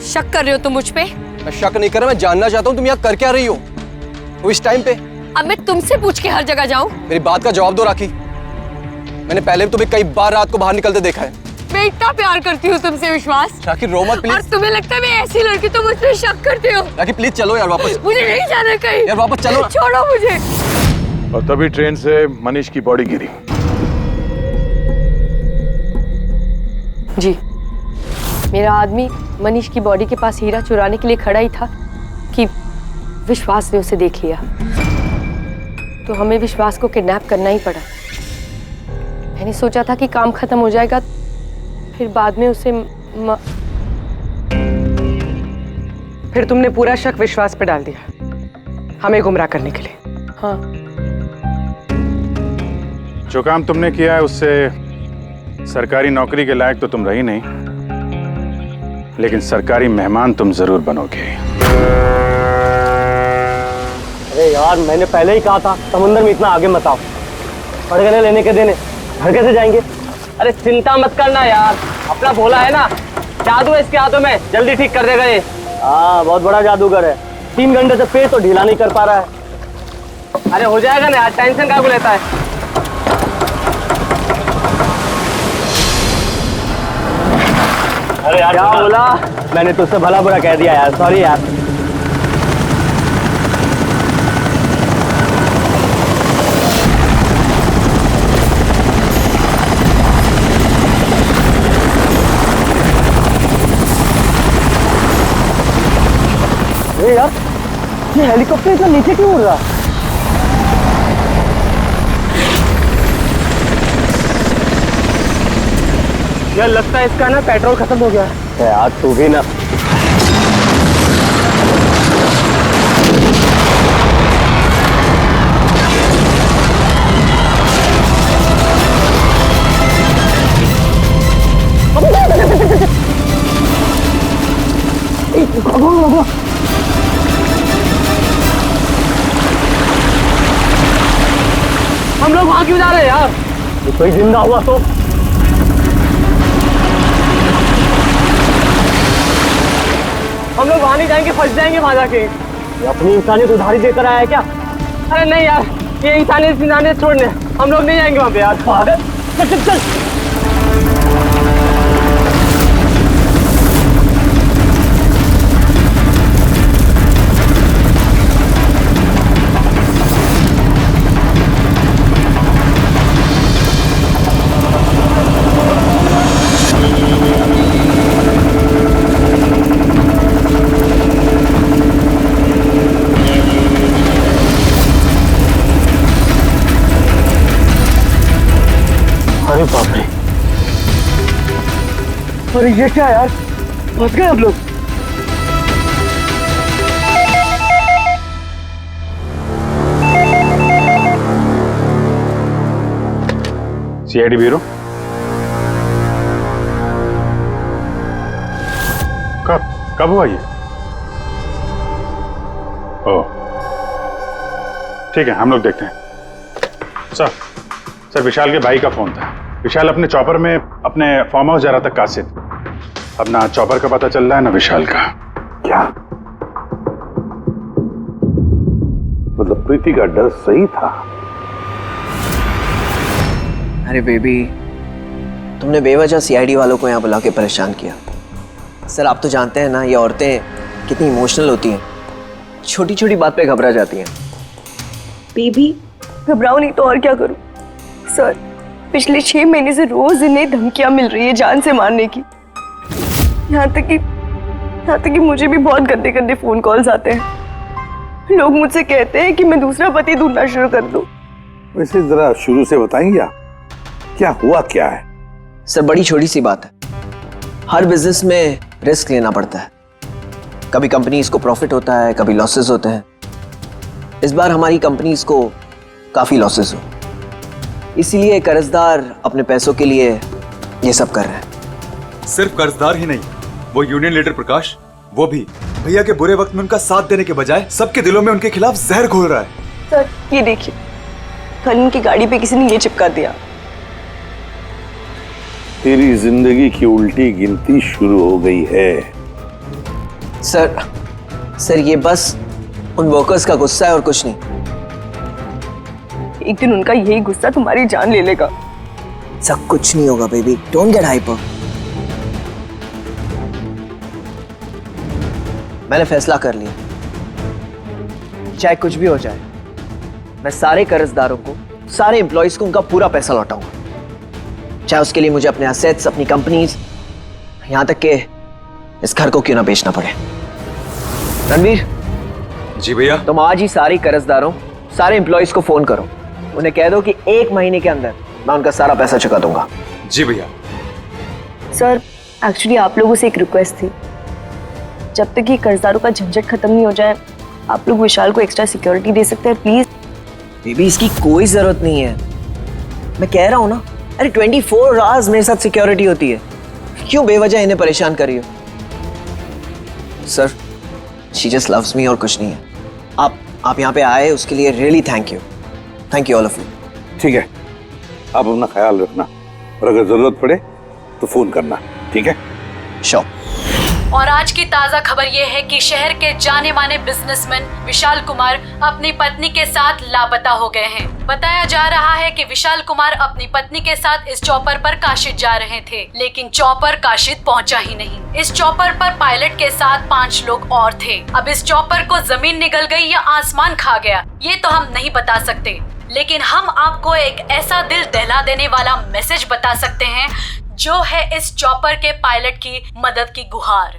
शक कर रहे हो तुम मुझ पे? मैं शक नहीं कर रहा, मैं जानना चाहता हूँ तुम यहाँ कर क्या रही हो वो इस टाइम पे। अब मैं तुमसे पूछ के हर जगह जाऊँ? मेरी बात का जवाब दो राखी। मैंने पहले भी तुम्हें कई बार रात को बाहर निकलते देखा है। मैं इतना प्यार करती हूँ तुमसे विश्वास। राखी रो मत प्लीज। और तुम्हें लगता है मैं ऐसी लड़की तुम मुझ पे शक करते हो? राखी प्लीज चलो यार वापस। मुझे नहीं जाना कहीं यार, वापस चलो। छोड़ो मुझे। और तभी ट्रेन से मनीष की बॉडी गिरी। जी, मेरा आदमी मनीष की बॉडी के पास हीरा चुराने के लिए खड़ा ही था कि विश्वास ने उसे देख लिया। तो हमें विश्वास को किडनैप करना ही पड़ा। मैंने सोचा था कि काम खत्म हो जाएगा, फिर बाद में उसे फिर तुमने पूरा शक विश्वास पे डाल दिया हमें गुमराह करने के लिए। हाँ, जो काम तुमने किया है उससे सरकारी नौकरी के लायक तो तुम रही नहीं, लेकिन सरकारी मेहमान तुम जरूर बनोगे। अरे यार, मैंने पहले ही कहा था समुंदर में इतना आगे मत आओ। पड़ गए लेने के देने। घर कैसे जाएंगे? अरे चिंता मत करना यार, अपना भोला है ना, जादू है इसके हाथों में, जल्दी ठीक कर देगा ये। हाँ बहुत बड़ा जादूगर है, 3 घंटे से पेट तो ढीला नहीं कर पा रहा है। अरे हो जाएगा ना यार, टेंशन काहे को लेता है। अरे यार क्या बोला? मैंने तुझसे भला बुरा कह दिया यार, सॉरी यार। अरे यार, ये हेलीकॉप्टर इतना नीचे क्यों उड़ रहा? यार लगता है इसका ना पेट्रोल खत्म हो गया है यार। तू भी ना। हम लोग वहां क्यों जा रहे हैं यार? कोई जिंदा हुआ तो हम लोग वहां नहीं जाएंगे, फंस जाएंगे वहां जाके। ये अपनी इंसानियत उधारी देकर आया है क्या? अरे नहीं यार, ये इंसानियत छोड़ने हम लोग नहीं जाएंगे वहां पे यार। चल चल चल। अरे बाप रे, अरे ये क्या यार, फंस गए हम लोग। सीआईडी ब्यूरो, कब हुआ ये? ओह ठीक है, हम लोग देखते हैं। सर विशाल के भाई का फोन था। विशाल अपने चॉपर में अपने फार्म हाउस जा रहा था कासिद। अब ना चॉपर का पता चल रहा है ना विशाल का। क्या मतलब प्रीति का डर सही था? अरे बेबी, तुमने बेवजह सीआईडी वालों को यहाँ बुला के परेशान किया। सर आप तो जानते हैं ना, ये औरतें कितनी इमोशनल होती हैं, छोटी छोटी बात पे घबरा जाती हैं। बेबी घबराओ नहीं तो और क्या करूं? सर पिछले 6 महीने से रोज इन्हें धमकियां मिल रही है जान से मारने की। यहाँ तक कि मुझे भी बहुत गंदे गंदे फोन कॉल्स आते हैं। लोग मुझसे कहते हैं कि मैं दूसरा पति ढूंढना शुरू कर दूं। वैसे जरा शुरू से बताएंगे क्या हुआ क्या है? सर बड़ी छोटी सी बात है, हर बिजनेस में रिस्क लेना पड़ता है। कभी कंपनीज को प्रॉफिट होता है, कभी लॉसेस होते हैं। इस बार हमारी कंपनीज को काफी लॉसेस हो, इसीलिए कर्जदार अपने पैसों के लिए ये सब कर रहे हैं। सिर्फ कर्जदार ही नहीं, वो यूनियन लीडर प्रकाश, वो भी भैया के बुरे वक्त में उनका साथ देने के बजाय सबके दिलों में उनके खिलाफ जहर घोल रहा है। सर ये देखिए, कल उनकी गाड़ी पे किसी ने ये चिपका दिया। तेरी जिंदगी की उल्टी गिनती शुरू हो गई है। सर ये बस उन वर्कर्स का गुस्सा है और कुछ नहीं। एक दिन उनका यही गुस्सा तुम्हारी जान ले लेगा। सब कुछ नहीं होगा बेबी, डोंट गेट हाइपर। मैंने फैसला कर लिया, चाहे कुछ भी हो जाए, मैं सारे कर्जदारों को, सारे एम्प्लॉइज को उनका पूरा पैसा लौटाऊंगा। चाहे उसके लिए मुझे अपने एसेट्स, अपनी कंपनीज, यहां तक के इस घर को क्यों ना बेचना पड़े। रणवीर जी भैया, तुम आज ही सारे कर्जदारों, सारे एम्प्लॉइज को फोन करो, उन्हें कह दो कि 1 महीने के अंदर मैं उनका सारा पैसा चुका दूंगा। जी भैया। सर एक्चुअली आप लोगों से एक रिक्वेस्ट थी, जब तक ये कर्जदारों का झंझट खत्म नहीं हो जाए, आप लोग विशाल को एक्स्ट्रा सिक्योरिटी दे सकते हैं प्लीज। बेबी इसकी कोई जरूरत नहीं है, मैं कह रहा हूं ना। अरे 24 आवर्स मेरे साथ सिक्योरिटी होती है, क्यों बेवजह इन्हें परेशान कर रही हो? Sir she just loves me और कुछ नहीं है। आप यहाँ पे आए उसके लिए really thank you all of you. ठीक है, आप अपना ख्याल रखना और अगर जरूरत पड़े तो फोन करना, ठीक है? श्योर। और आज की ताजा खबर ये है कि शहर के जाने माने बिजनेसमैन विशाल कुमार अपनी पत्नी के साथ लापता हो गए हैं। बताया जा रहा है कि विशाल कुमार अपनी पत्नी के साथ इस चॉपर पर काशिद जा रहे थे, लेकिन चॉपर काशिद पहुंचा ही नहीं। इस चॉपर पर पायलट के साथ 5 लोग और थे। अब इस चॉपर को जमीन निगल गई या आसमान खा गया, ये तो हम नहीं बता सकते, लेकिन हम आपको एक ऐसा दिल दहला देने वाला मैसेज बता सकते हैं जो है इस चॉपर के पायलट की मदद की गुहार।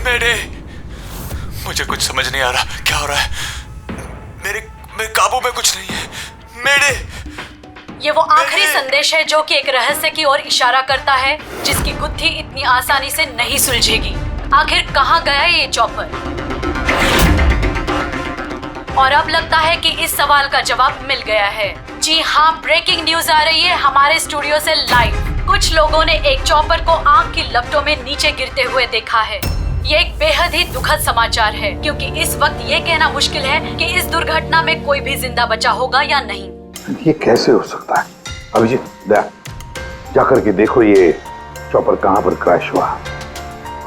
मेरे मुझे कुछ समझ नहीं आ रहा क्या हो रहा है। मेरे काबू में कुछ नहीं है। ये वो आखिरी संदेश है जो कि एक रहस्य की ओर इशारा करता है, जिसकी गुत्थी इतनी आसानी से नहीं सुलझेगी। आखिर कहाँ गया ये चॉपर? और अब लगता है कि इस सवाल का जवाब मिल गया है। जी हाँ, ब्रेकिंग न्यूज आ रही है हमारे स्टूडियो से लाइव। कुछ लोगों ने एक चॉपर को आग की लपटों में नीचे गिरते हुए देखा है। ये एक बेहद ही दुखद समाचार है, क्योंकि इस वक्त ये कहना मुश्किल है कि इस दुर्घटना में कोई भी जिंदा बचा होगा या नहीं। ये कैसे हो सकता है? अभिजीत, जाकर के देखो ये चॉपर कहां पर क्रैश हुआ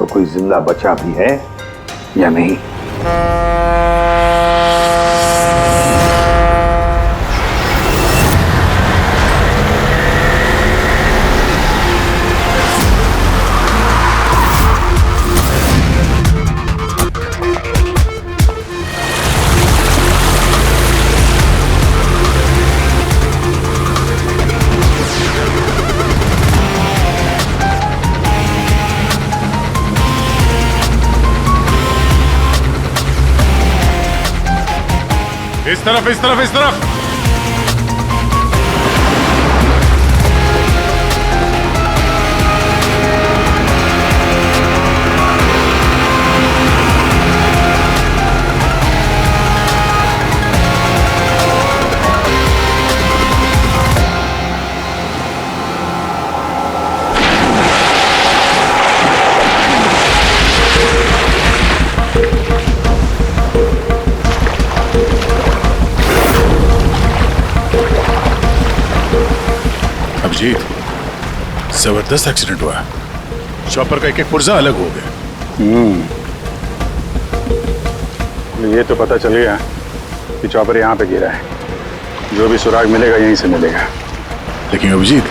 और कोई जिंदा बचा भी है या नहीं। इस तरफ, इस तरफ, इस तरफ। जबरदस्त एक्सीडेंट हुआ। चॉपर का एक पुर्जा अलग हो गया। ये तो पता चल गया कि चॉपर यहाँ पे गिरा है। जो भी सुराग मिलेगा यहीं से मिलेगा। लेकिन अभिजीत,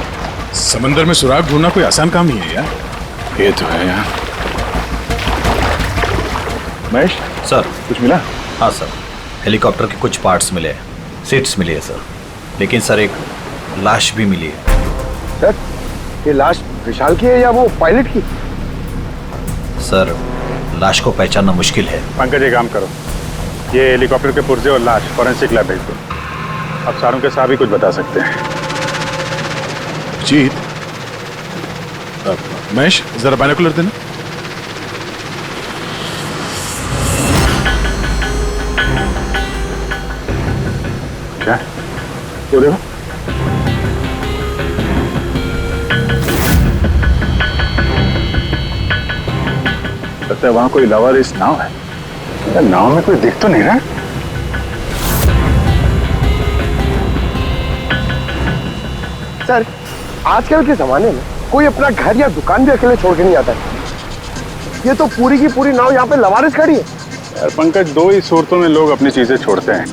समंदर में सुराग ढूंढना कोई आसान काम नहीं है यार। ये तो है यार। महेश सर, कुछ मिला? हाँ सर, हेलीकॉप्टर के कुछ पार्ट्स मिले, सीट्स मिली है सर, लेकिन सर एक लाश भी मिली है। सर, ये लाश विशाल की है या वो पायलट की? सर, लाश को पहचानना मुश्किल है। पंकज, एक काम करो, ये हेलीकॉप्टर के पुर्जे और लाश फॉरेंसिक लैब भेज दो। अब सारों के साथ भी कुछ बता सकते हैं। जीत, महेश जरा बाइनोकुलर देना। क्या? वो देखो। लगता है वहां कोई लावारिस नाव है। यार, नाव में कोई दिख तो नहीं रहा। सर, आजकल के जमाने में कोई अपना घर या दुकान भी अकेले छोड़ के नहीं आता है। ये तो पूरी की पूरी नाव यहाँ पे लवारिस खड़ी है। यार पंकज, दो ही सूरतों में लोग अपनी चीजें छोड़ते हैं।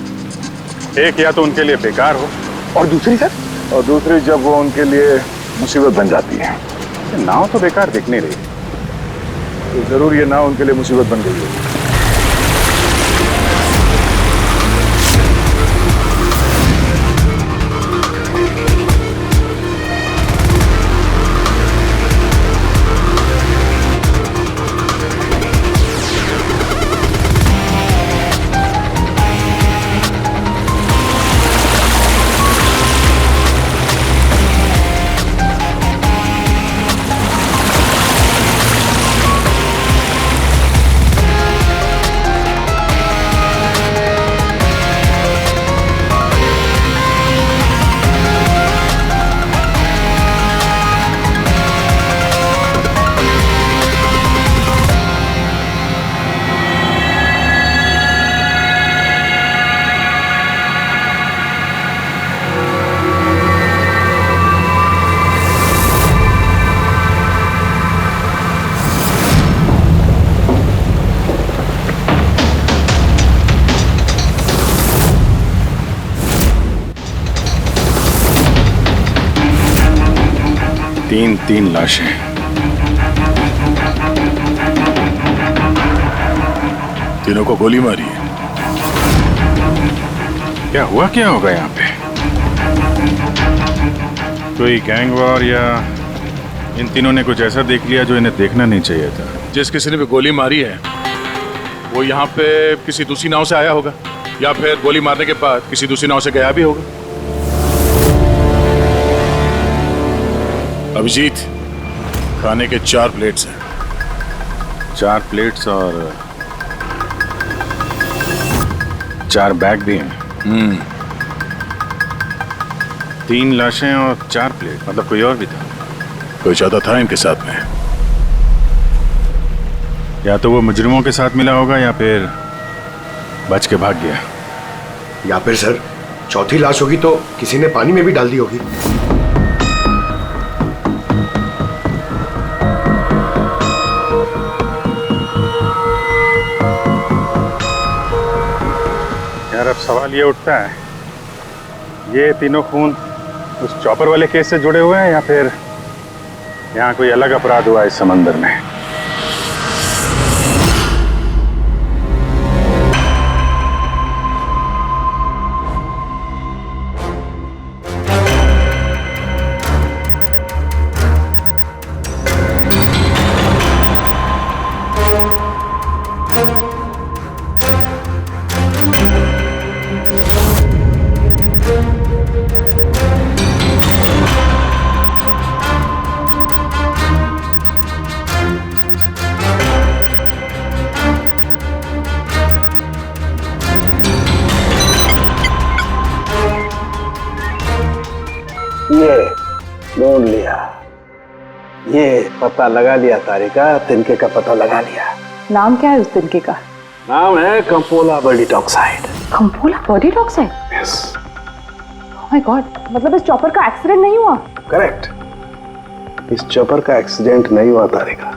एक या तो उनके लिए बेकार हो, और दूसरी सर? और दूसरी जब वो उनके लिए मुसीबत बन जाती है। नाव तो बेकार दिख नहीं रही, तो जरूर ये नाव उनके लिए मुसीबत बन गई है। तीन लाशें। तीनों को गोली मारी है। क्या होगा यहाँ पे? कोई गैंग वॉर या इन तीनों ने कुछ ऐसा देख लिया जो इन्हें देखना नहीं चाहिए था? जिस किसी ने भी गोली मारी है वो यहाँ पे किसी दूसरी नाव से आया होगा या फिर गोली मारने के बाद किसी दूसरी नाव से गया भी होगा। अभिजीत, खाने के 4 प्लेट्स हैं। 4 प्लेट्स और 4 बैग भी हैं। 3 लाशें और 4 प्लेट, मतलब कोई और भी था? कोई ज्यादा था इनके साथ में। या तो वो मुजरिमों के साथ मिला होगा या फिर बच के भाग गया। या फिर सर चौथी लाश होगी तो किसी ने पानी में भी डाल दी होगी। यार अब सवाल ये उठता है, ये तीनों खून उस चॉपर वाले केस से जुड़े हुए हैं या फिर यहाँ कोई अलग अपराध हुआ इस समंदर में? ये ढूंढ लिया, ये पता लगा लिया तारिका, तिनके का पता लगा लिया। नाम क्या है उस तिनके का? नाम है कंपोला बर्डीटॉक्साइड। कंपोला बर्डीटॉक्साइड? यस। ओह माय गॉड, मतलब इस चॉपर का एक्सीडेंट नहीं हुआ? करेक्ट, इस चॉपर का एक्सीडेंट नहीं हुआ तारिका।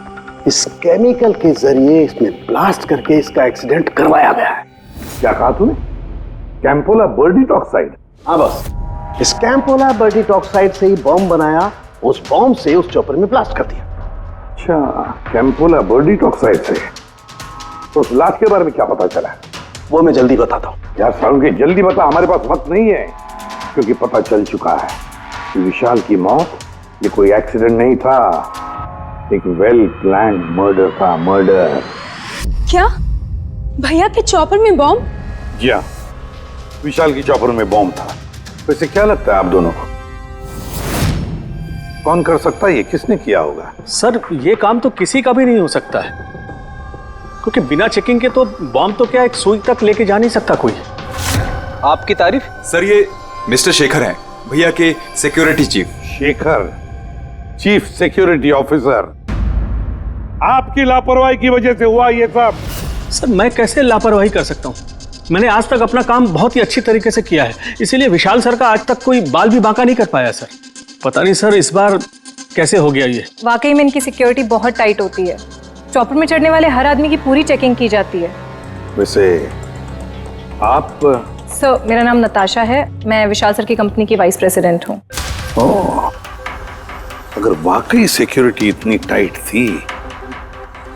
इस केमिकल के जरिए इसमें ब्लास्ट करके इसका एक्सीडेंट करवाया गया है। क्या कहा तूने? कैंपोला बर्डीटॉक्साइड? हाँ बस, इस कैंपोला बर्डीटॉक्साइड से ही बॉम्ब बनाया, उस बॉम्ब से उस चॉपर में ब्लास्ट कर दिया। अच्छा, कैंपोला बर्डीटॉक्साइड से। तो उस लाश के बारे में क्या पता चला? वो मैं जल्दी बताता हूँ। यार सारुण के जल्दी बता, हमारे पास वक्त नहीं है, क्योंकि पता चल चुका है कि विशाल की मौत ये कोई एक्सीडेंट नहीं था, एक वेल प्लान्ड मर्डर था। मर्डर। क्या भैया के चॉपर में बॉम्ब? जी हाँ, विशाल की चॉपर में बॉम्ब था। वैसे क्या लगता है आप दोनों को, कौन कर सकता है? ये किसने किया होगा? सर ये काम तो किसी का भी नहीं हो सकता है, क्योंकि बिना चेकिंग के तो बॉम्ब तो क्या एक सुई तक लेके जा नहीं सकता कोई। आपकी तारीफ? सर ये मिस्टर शेखर हैं, भैया के security chief. Shekhar, chief security officer. आपकी लापरवाही की वजह से हुआ ये सब। सर मैं कैसे लापरवाही कर सकता हूँ? मैंने आज तक अपना काम बहुत ही अच्छी तरीके से किया है, इसीलिए विशाल सर का आज तक कोई बाल भी बांका नहीं कर पाया सर। पता नहीं सर इस बार कैसे हो गया ये। वाकई में इनकी सिक्योरिटी बहुत टाइट होती है। चॉपर में चढ़ने वाले हर आदमी की पूरी चेकिंग की जाती है। वैसे आप? सर मेरा नाम नताशा है, मैं विशाल सर की कंपनी की वाइस प्रेसिडेंट हूँ। अगर वाकई सिक्योरिटी इतनी टाइट थी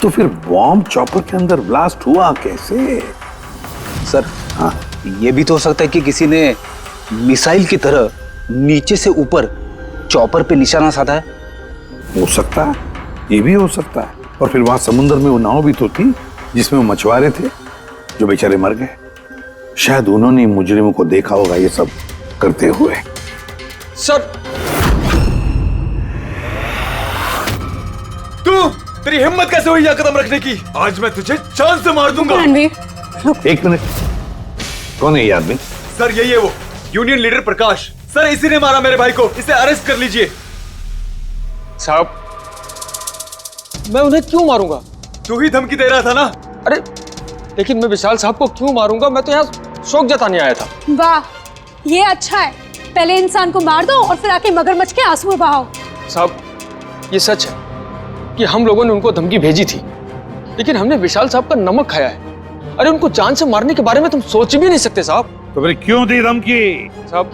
तो फिर बॉम्ब चॉपर के अंदर ब्लास्ट हुआ कैसे? सर हाँ, ये भी तो हो सकता है कि किसी ने मिसाइल की तरह नीचे से ऊपर चॉपर पे निशाना साधा है। हो सकता है, ये भी हो सकता है। और फिर वहां समुद्र में वो नाव भी तो थी जिसमें वो मछुआरे थे जो बेचारे मर गए। शायद उन्होंने मुजरिमों को देखा होगा ये सब करते हुए। सर तेरी हिम्मत कैसे हुई यह कदम रखने की? आज मैं तुझे जान से मार दूंगा। एक मिनट, कौन है ये आदमी? सर यही है वो यूनियन लीडर प्रकाश। सर इसी ने मारा मेरे भाई को, इसे अरेस्ट कर लीजिए। साहब मैं उन्हें क्यों मारूंगा? तू ही धमकी दे रहा था ना। अरे लेकिन मैं विशाल साहब को क्यों मारूंगा? मैं तो यहाँ शोक जताने आया था। वाह ये अच्छा है, पहले इंसान को मार दो और फिर आके मगरमच्छ के आंसू बहाओ। साहब ये सच है कि हम लोगों ने उनको धमकी भेजी थी, लेकिन हमने विशाल साहब का नमक खाया है। अरे उनको जान से मारने के बारे में तुम सोच भी नहीं सकते साहब। तो फिर क्यों दी धमकी? साहब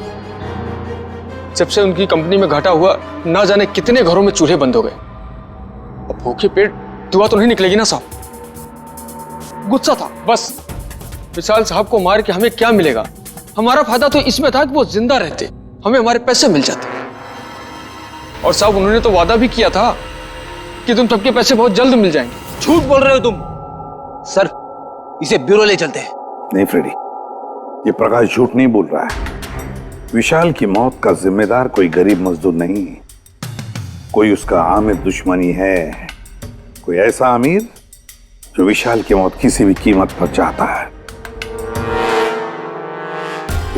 जब से उनकी कंपनी में घाटा हुआ, ना जाने कितने घरों में चूल्हे बंद हो गए। अब भूखे पेट दुआ तो नहीं निकलेगी ना साहब। गुस्सा था बस। विशाल साहब को मार के हमें क्या मिलेगा? हमारा फायदा तो इसमें था कि वो जिंदा रहते, हमें हमारे पैसे मिल जाते। और साहब उन्होंने तो वादा भी किया था कि तुम सबके पैसे बहुत जल्द मिल जाएंगे। झूठ बोल रहे हो तुम। सर, इसे ब्यूरो ले चलते हैं। नहीं फ्रेडी, ये प्रकाश झूठ नहीं बोल रहा है। विशाल की मौत का जिम्मेदार कोई गरीब मजदूर नहीं, कोई उसका आमिर दुश्मनी है, कोई ऐसा अमीर जो विशाल की मौत किसी भी कीमत पर चाहता है।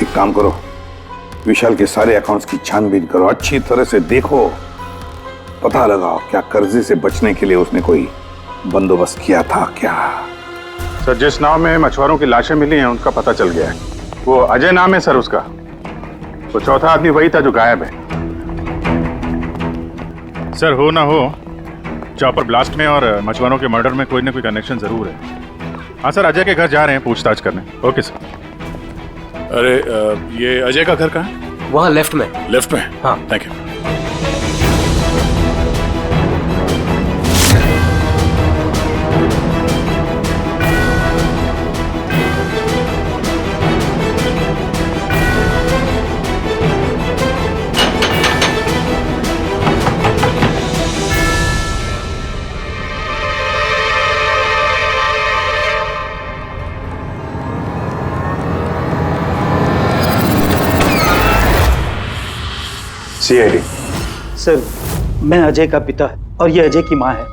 एक काम करो, विशाल के सारे अकाउंट्स की छानबीन करो, अच्छी तरह से देखो, पता लगाओ क्या कर्जे से बचने के लिए उसने कोई बंदोबस्त किया था क्या। सर, जिस नाव में मछुआरों की लाशें मिली हैं उनका पता चल गया है। वो अजय नाम है सर उसका। तो चौथा आदमी वही था जो गायब है। सर, हो ना हो, चॉपर ब्लास्ट में और मछुआरों के मर्डर में कोई ना कोई कनेक्शन जरूर है। हाँ सर, अजय के घर जा रहे हैं पूछताछ करने। Okay sir. अरे ये अजय का घर कहाँ है? वहाँ लेफ्ट में। लेफ्ट में? हाँ, थैंक यू। सीआईडी। सर, मैं अजय का पिता और ये अजय की माँ है।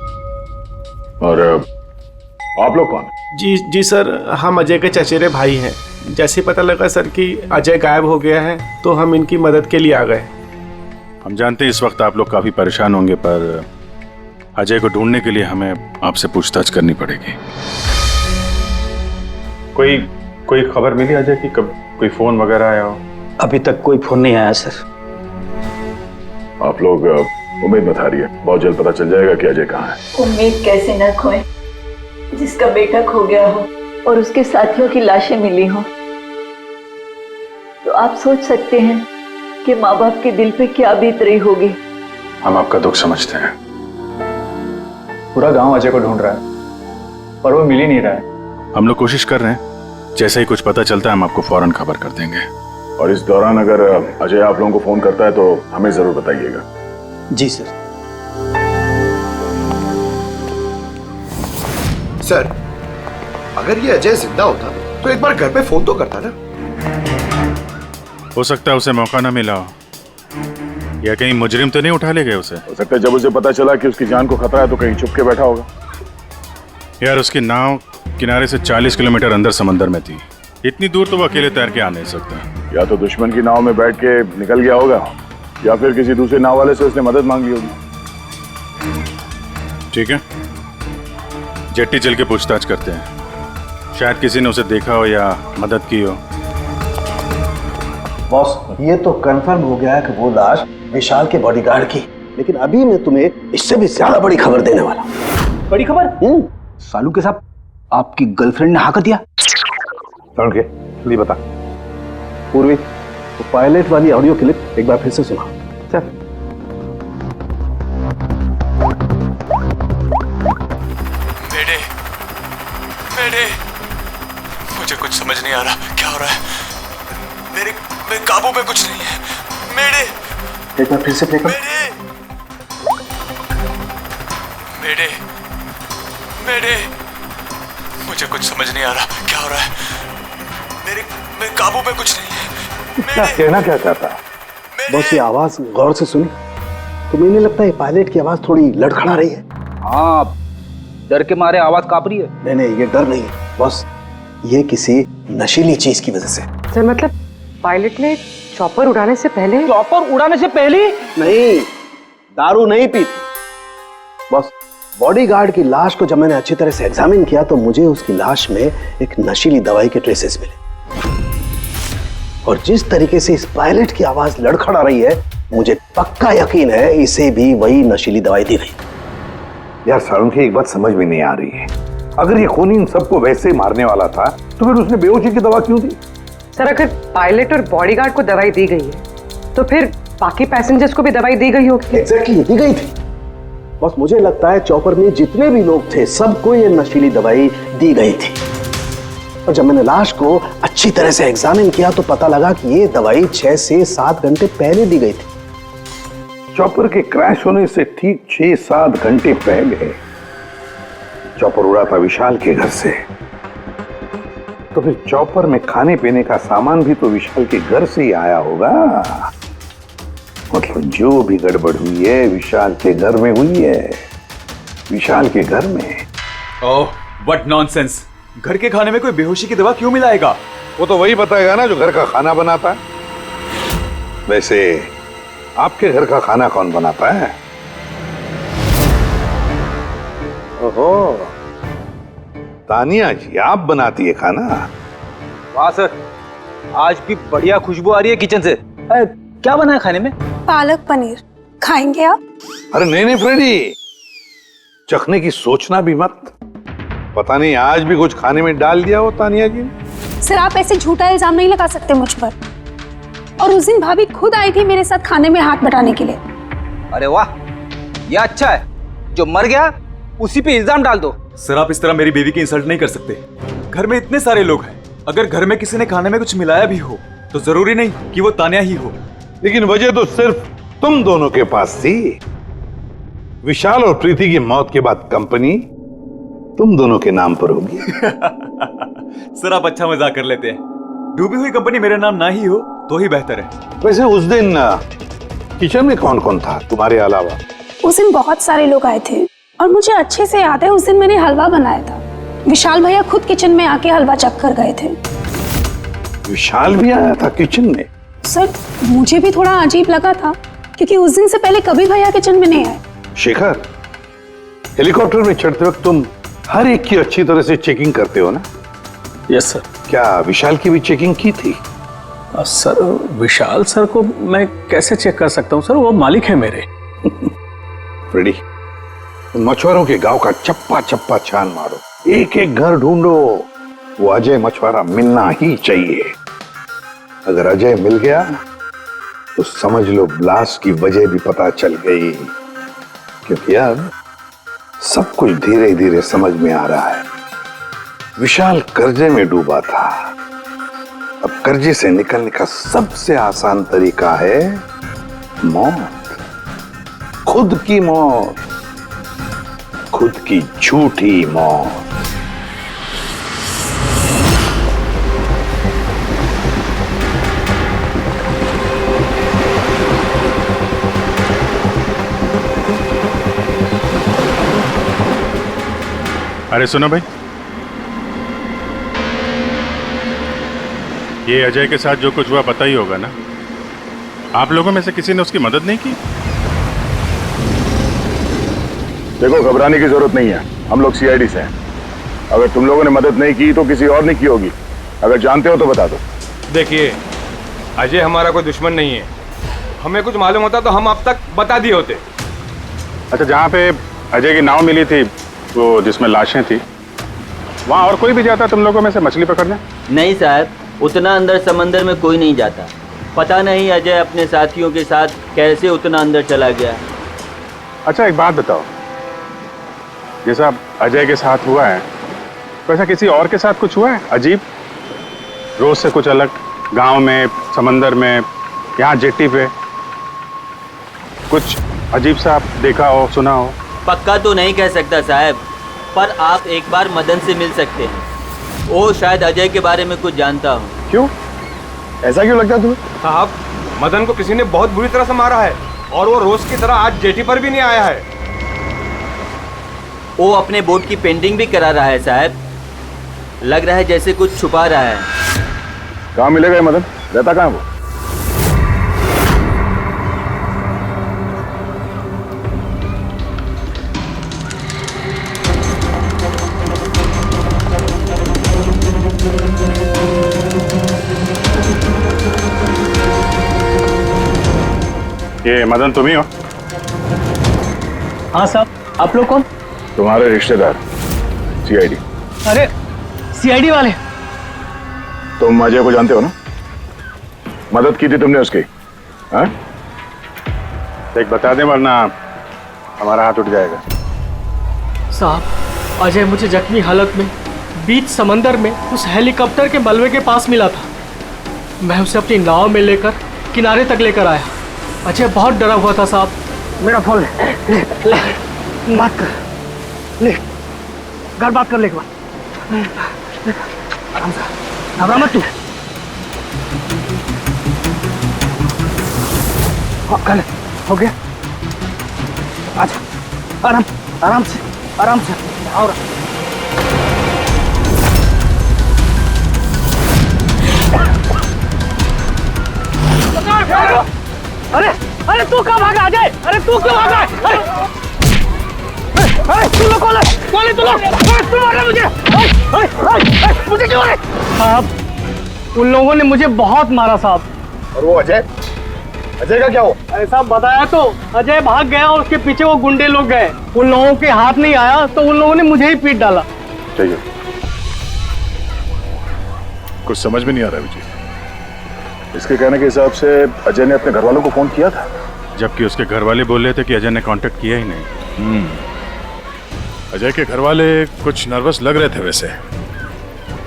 और आप लोग कौन? जी सर, हम अजय के चचेरे भाई हैं। जैसे पता लगा सर कि अजय गायब हो गया है तो हम इनकी मदद के लिए आ गए। हम जानते हैं इस वक्त आप लोग काफी परेशान होंगे, पर अजय को ढूंढने के लिए हमें आपसे पूछताछ करनी पड़ेगी। कोई खबर मिली अजय की? कब कोई फोन वगैरह आया हो? अभी तक कोई फोन नहीं आया सर। आप लोग उम्मीद मत हारिए, बहुत जल्द पता चल जाएगा कि अजय कहाँ है। उम्मीद कैसे न खोए, जिसका बेटा खो गया हो और उसके साथियों की लाशें मिली हो, तो आप सोच सकते हैं कि माँ बाप के दिल पे क्या बीत रही होगी। हम आपका दुख समझते हैं। पूरा गांव अजय को ढूंढ रहा है पर वो मिल ही नहीं रहा है। हम लोग कोशिश कर रहे हैं, जैसे ही कुछ पता चलता है हम आपको फौरन खबर कर देंगे। और इस दौरान अगर अजय आप लोगों को फोन करता है तो हमें जरूर बताइएगा। जी सर। सर, अगर ये अजय जिंदा होता तो एक बार घर पे फोन तो करता ना। हो सकता है उसे मौका ना मिला हो, या कहीं मुजरिम तो नहीं उठा ले गए उसे। हो सकता है जब उसे पता चला कि उसकी जान को खतरा है तो कहीं छुप के बैठा होगा। यार, उसकी नाव किनारे से 40 किलोमीटर अंदर समंदर में थी। इतनी दूर तो वो अकेले तैर के आ नहीं सकता। या तो दुश्मन की नाव में बैठ के निकल गया होगा, या फिर किसी दूसरे नाव वाले से उसने मदद मांगी होगी। ठीक है, जेट्टी चल के पूछताछ करते हैं, शायद किसी ने उसे देखा हो या मदद की हो। बॉस, ये तो कंफर्म हो गया है कि वो लाश विशाल के बॉडीगार्ड की, लेकिन अभी मैं तुम्हें इससे भी ज्यादा बड़ी खबर देने वाला हूं। बड़ी खबर? सालू के साथ आपकी गर्लफ्रेंड ने हाँ कर दिया? के जल्दी बता। पूर्वी, तो पायलट वाली ऑडियो क्लिप एक बार फिर से सुना। चल। मेरे मुझे कुछ समझ नहीं आ रहा क्या हो रहा है। मेरे काबू में कुछ नहीं है। मेरे एक बार फिर से प्ले कर। मेरे मुझे कुछ समझ नहीं आ रहा क्या हो रहा है। मेरे काबू में कुछ नहीं है। क्या कहना क्या चाहता है? बस ये आवाज गौर से सुनी तो मुझे लगता है पायलट की आवाज थोड़ी लड़खड़ा रही है। हाँ, डर के मारे आवाज कांप रही है। नहीं, ये डर नहीं है बस, ये किसी नशीली चीज की वजह से। सर, मतलब पायलट ने चॉपर उड़ाने से पहले? चॉपर उड़ाने से पहले? नहीं, दारू नहीं पी थी। बस बॉडीगार्ड की लाश को जब मैंने अच्छी तरह से एग्जामिन किया तो मुझे उसकी लाश में एक नशीली दवाई के ट्रेसेस मिले, और जिस तरीके से इस पायलट की आवाज लड़खड़ा रही है मुझे पक्का यकीन है इसे भी वही नशीली दवाई दी गई। यार सारुंखी, एक बात समझ में नहीं आ रही है, अगर ये खूनी इन सबको वैसे ही मारने वाला था तो फिर उसने बेहोशी की दवा क्यों दी? सर, अगर पायलट और बॉडीगार्ड को दवाई दी गई है तो फिर बाकी पैसेंजर्स को भी दवाई दी गई होगी। एग्जैक्टली, दी गई थी। बस मुझे लगता है चॉपर में जितने भी लोग थे सबको ये नशीली दवाई दी गई थी। और जब मैंने लाश को अच्छी तरह से एग्जामिन किया तो पता लगा कि ये दवाई 6 से 7 घंटे पहले दी गई थी। चॉपर के क्रैश होने से ठीक 6-7 घंटे पहले चॉपर उड़ा था विशाल के घर से। तो फिर चॉपर में खाने पीने का सामान भी तो विशाल के घर से ही आया होगा। मतलब जो भी गड़बड़ हुई है विशाल के घर में हुई है, विशाल के घर में। ओह, व्हाट नॉनसेंस। घर के खाने में कोई बेहोशी की दवा क्यों मिलाएगा? वो तो वही बताएगा ना जो घर का खाना बनाता है। वैसे आपके घर का खाना कौन बनाता है? ओहो, तानिया जी आप बनाती है खाना? वाह सर, आज भी बढ़िया खुशबू आ रही है किचन से। क्या बना है खाने में? पालक पनीर। खाएंगे आप? अरे नहीं फ्रेडी, चखने की सोचना भी मत। पता नहीं आज भी कुछ खाने में डाल दिया हो तानिया जी ने। सर आप ऐसे झूठा इल्जाम नहीं लगा सकते मुझ पर। और उस दिन भाभी खुद आई थी मेरे साथ खाने में हाथ बटाने के लिए। अरे वाह, ये अच्छा है, जो मर गया उसी पे इल्जाम डाल दो। सर आप इस तरह मेरी बीवी की इंसल्ट नहीं कर सकते। घर में इतने सारे लोग हैं, अगर घर में किसी ने खाने में कुछ मिलाया भी हो तो जरूरी नहीं कि वो तानिया ही हो। लेकिन वजह तो सिर्फ तुम दोनों के पास थी। विशाल और प्रीति की मौत के बाद कंपनी तुम दोनों के नाम पर होगी। सर आप अच्छा मजाक कर लेते हैं। डूबी हुई कंपनी मेरे नाम ना ही हो तो ही बेहतर है। वैसे उस दिन किचन में कौन कौन था तुम्हारे अलावा? उस दिन बहुत सारे लोग आए थे और मुझे अच्छे से याद है उस दिन मैंने हलवा बनाया था। विशाल भैया खुद किचन में आके हलवा चख कर गए थे। विशाल भी आया था किचन में? सर मुझे भी थोड़ा अजीब लगा था क्योंकि उस दिन से पहले कभी भैया किचन में नहीं आए। शेखर, हेलीकॉप्टर में चढ़ते वक्त तुम हर एक की अच्छी तरह से चेकिंग करते हो ना? Yes sir. क्या विशाल की भी चेकिंग की थी? सर विशाल सर को मैं कैसे चेक कर सकता हूँ सर, वो मालिक है मेरे। फ्रेडी, मछुआरों के गांव का चप्पा चप्पा छान मारो, एक एक घर ढूंढो, वो अजय मछुआरा मिलना ही चाहिए। अगर अजय मिल गया तो समझ लो ब्लास्ट की वजह भी पता चल गई। क्योंकि अब सब कुछ धीरे धीरे समझ में आ रहा है। विशाल कर्जे में डूबा था, अब कर्जे से निकलने का सबसे आसान तरीका है मौत, खुद की मौत, खुद की झूठी मौत। अरे सुनो भाई, ये अजय के साथ जो कुछ हुआ पता ही होगा ना? आप लोगों में से किसी ने उसकी मदद नहीं की? देखो घबराने की जरूरत नहीं है, हम लोग सीआईडी से हैं। अगर तुम लोगों ने मदद नहीं की तो किसी और ने की होगी। अगर जानते हो तो बता दो। देखिए, अजय हमारा कोई दुश्मन नहीं है। हमें कुछ मालूम होता तो हम अब तक बता दिए होते। अच्छा, जहाँ पे अजय की नाव मिली थी, वो जिसमें लाशें थी, वहाँ और कोई भी जाता तुम लोगों में से मछली पकड़ने? नहीं साहब, उतना अंदर समंदर में कोई नहीं जाता। पता नहीं अजय अपने साथियों के साथ कैसे उतना अंदर चला गया। अच्छा एक बात बताओ, जैसा अजय के साथ हुआ है वैसा किसी और के साथ कुछ हुआ है अजीब, रोज से कुछ अलग? गांव में, समंदर में, यहाँ जेट्टी पे कुछ अजीब सा आप देखा हो, सुना हो? पक्का तो नहीं कह सकता साहब, पर आप एक बार मदन से मिल सकते हैं। वो शायद अजय के बारे में कुछ जानता हो। क्यों? ऐसा क्यों लगता है तुम्हें? साहब, मदन को किसी ने बहुत बुरी तरह से मारा है और वो रोज की तरह आज जेटी पर भी नहीं आया है। वो अपने बोट की पेंटिंग भी करा रहा है साहब। लग रहा है जैसे कुछ छुपा रहा है। कहाँ मिलेगा ये मदन? रहता कहाँ है वो? ये मदन तुम ही हो? हाँ साहब, आप लोग कौन? तुम्हारे रिश्तेदार, सीआईडी। अरे सीआईडी वाले? तुम अजय को जानते हो ना? मदद की थी तुमने उसकी, हाँ? देख बता दे वरना हमारा हाथ उठ जाएगा। साहब, अजय मुझे जख्मी हालत में बीच समंदर में उस हेलीकॉप्टर के मलबे के पास मिला था। मैं उसे अपनी नाव में लेकर किनारे तक लेकर आया। अजय बहुत डरा हुआ था साहब। मेरा फोन ले बात कर, ले घर बात कर ले एक बार। आराम से, घबरा मत तू। हाँ कर ले, हो गया। अच्छा आराम आराम से आराम से और अरे अरे तू कहाँ भागा अजय? अरे तू क्यों भागा? अरे तू लोग कौन है तू लोग? तू मारा मुझे? मुझे क्यों मारे? साहब, उन लोगों ने मुझे बहुत मारा साहब। और वो अजय का क्या हुआ? अरे साहब बताया तो, अजय भाग गया और उसके पीछे वो गुंडे लोग गए। उन लोगों के हाथ नहीं आया तो उन लोगों ने मुझे ही पीट डाला। चाहिए कुछ समझ में नहीं आ रहा विजय। इसके कहने के हिसाब से अजय ने अपने घर वालों को फोन किया था, जबकि उसके घर वाले बोल रहे थे कि अजय ने कांटेक्ट किया ही नहीं। अजय के घर वाले कुछ नर्वस लग रहे थे वैसे,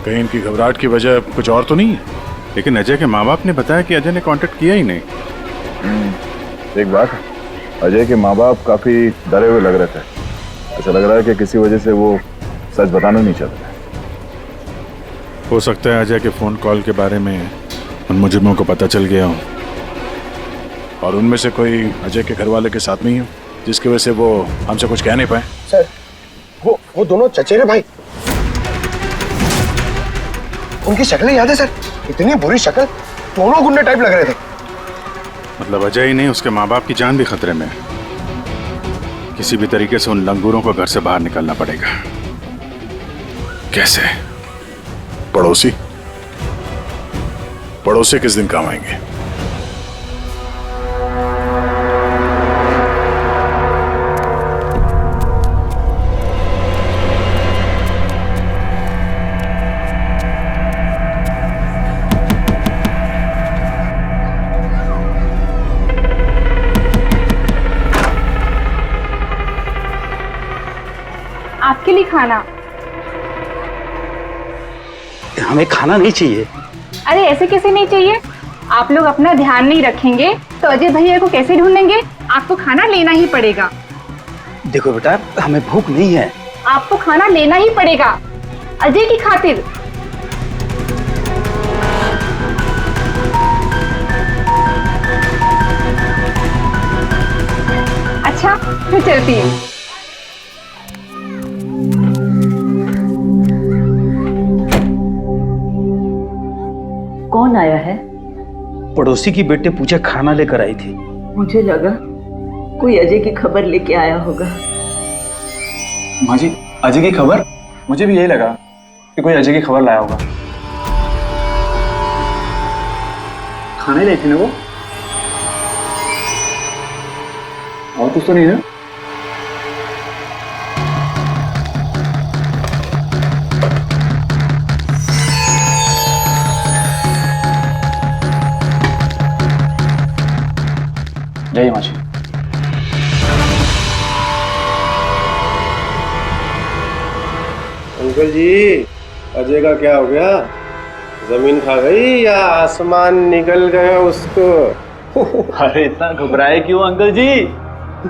कहीं इनकी घबराहट की वजह कुछ और तो नहीं है। लेकिन अजय के माँ बाप ने बताया कि अजय ने कांटेक्ट किया ही नहीं। एक बात, अजय के माँ बाप काफी डरे हुए लग रहे थे। ऐसा लग रहा है कि किसी वजह से वो सच बताना नहीं चाहते। हो सकता है अजय के फोन कॉल के बारे में उन मुजरिमों को पता चल गया हो और उनमें से कोई अजय के घर वाले के साथ नहीं हो, जिसकी वजह से वो हमसे कुछ कह नहीं पाए। सर वो दोनों चचेरे भाई, उनकी शक्लें याद है सर? इतनी बुरी शक्ल, दोनों गुंडे टाइप लग रहे थे। मतलब अजय ही नहीं, उसके माँ बाप की जान भी खतरे में है। किसी भी तरीके से उन लंगूरों को घर से बाहर निकालना पड़ेगा। कैसे? पड़ोसी किस दिन काम आएंगे? आपके लिए खाना। हमें खाना नहीं चाहिए। अरे ऐसे कैसे नहीं चाहिए? आप लोग अपना ध्यान नहीं रखेंगे तो अजय भैया को कैसे ढूंढेंगे? आपको खाना लेना ही पड़ेगा। देखो बेटा, हमें भूख नहीं है। आपको खाना लेना ही पड़ेगा अजय की खातिर। अच्छा फिर चलती है। कौन आया है? पड़ोसी की बेटे पूछे खाना लेकर आई थी। मुझे लगा कोई अजय की खबर लेके आया होगा। माँ जी, अजय की खबर? मुझे भी यही लगा कि कोई अजय की खबर लाया होगा। खाने लाई थी ना वो? और कुछ तो नहीं ना? जय माँ जी। अंकल जी, अजय का क्या हो गया? जमीन खा गई या आसमान निकल गया उसको? अरे इतना घबराए क्यों अंकल जी?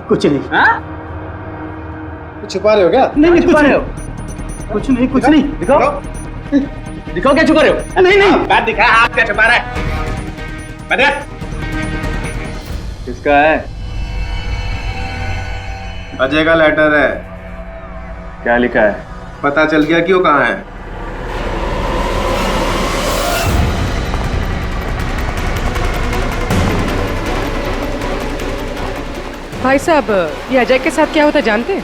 कुछ नहीं। हाँ? छुपा रहे हो क्या? नहीं छुपा रहे हो। कुछ नहीं कुछ नहीं। दिखाओ दिखाओ क्या छुपा रहे हो? नहीं नहीं बात दिखा, आप क्या छुपा रहे हैं? किसका है? अजय का लेटर है। क्या लिखा है? पता चल गया कि वो कहाँ है। भाई साहब, ये अजय के साथ क्या होता जानते हैं?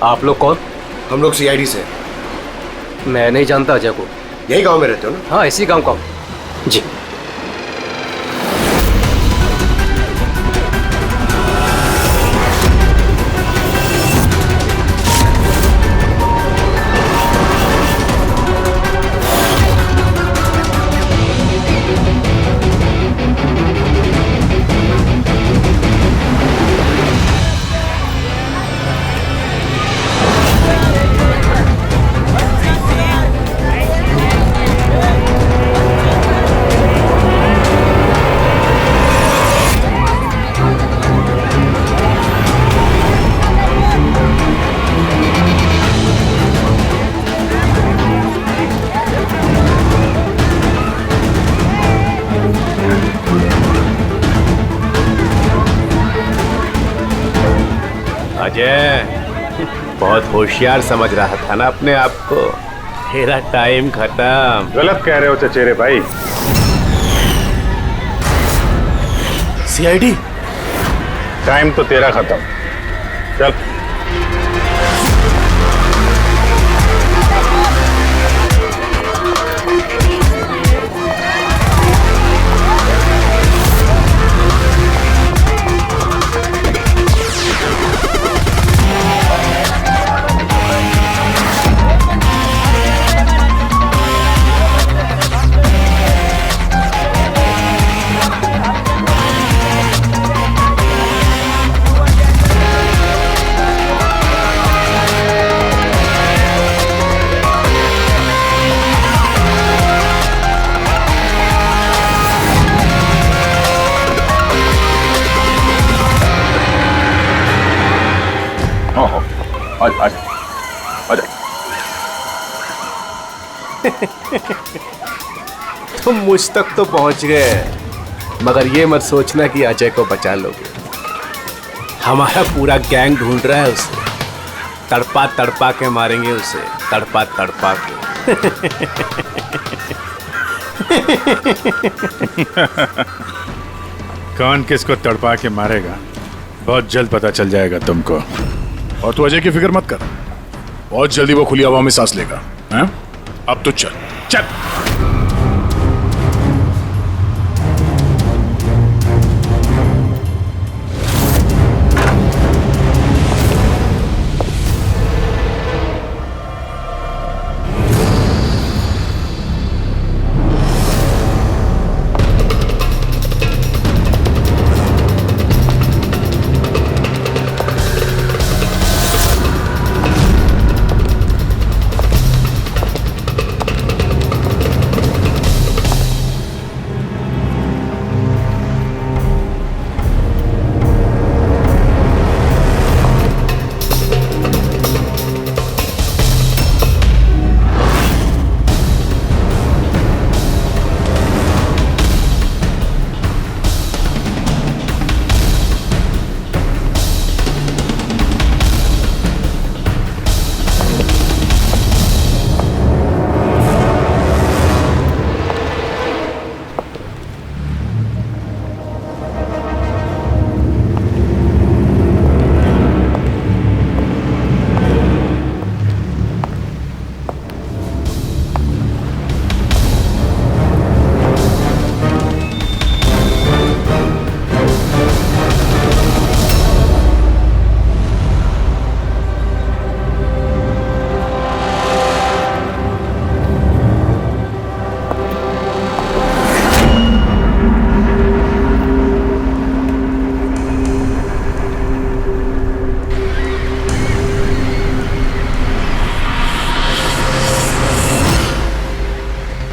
आप लोग कौन? हम लोग सीआईडी से। मैं नहीं जानता अजय को। यही गांव में रहते हो ना? हाँ, इसी गांव का। जी। अजय बहुत होशियार समझ रहा था ना अपने आप को। तेरा टाइम खत्म। गलत कह रहे हो चचेरे भाई। सीआईडी टाइम तो तेरा खत्म। चल तुम मुझ तक तो पहुंच गए, मगर ये मत सोचना कि अजय को बचा लोगे। हमारा पूरा गैंग ढूंढ रहा है उसे। तड़पा तड़पा के मारेंगे उसे, तड़पा तड़पा के। कौन किसको तड़पा के मारेगा बहुत जल्द पता चल जाएगा तुमको। और तू अजय की फिक्र मत कर, बहुत जल्दी वो खुली हवा में सांस लेगा। हैं? अब तो चल चल।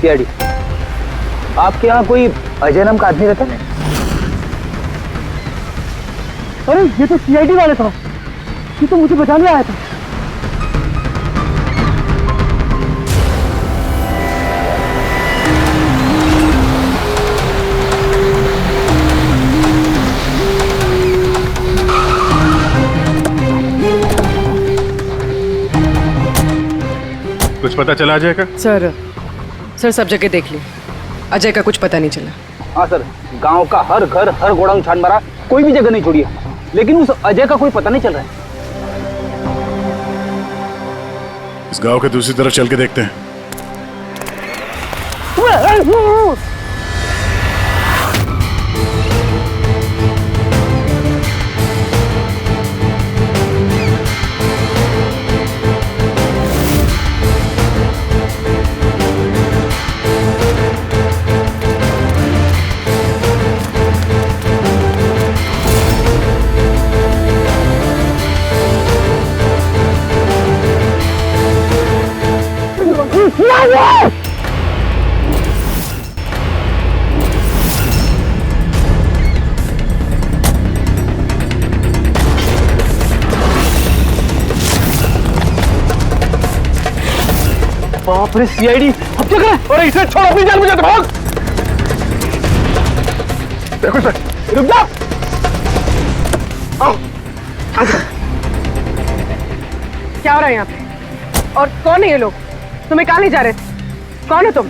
सीआईडी, आपके यहाँ कोई अजय नाम का आदमी रहता है? अरे ये तो सीआईडी वाले था, ये तो मुझे बचाने आया था। कुछ पता चला अजय का? सर सब जगह देख ली, अजय का कुछ पता नहीं चला। हाँ सर, गांव का हर घर हर गोडाउन छान मारा, कोई भी जगह नहीं छोड़ी है, लेकिन उस अजय का कोई पता नहीं चल रहा है। इस गांव के दूसरी तरफ चल के देखते हैं। बाप रे सीआईडी, अब क्या करें? अरे इसे छोड़, अपनी जान बचा, भाग। देखो सर, रुक जा। आओ, आजा। क्या हो रहा है यहाँ पे? और कौन है ये लोग? तुम्हें कहाँ ले जा रहे थे? कौन हो तुम?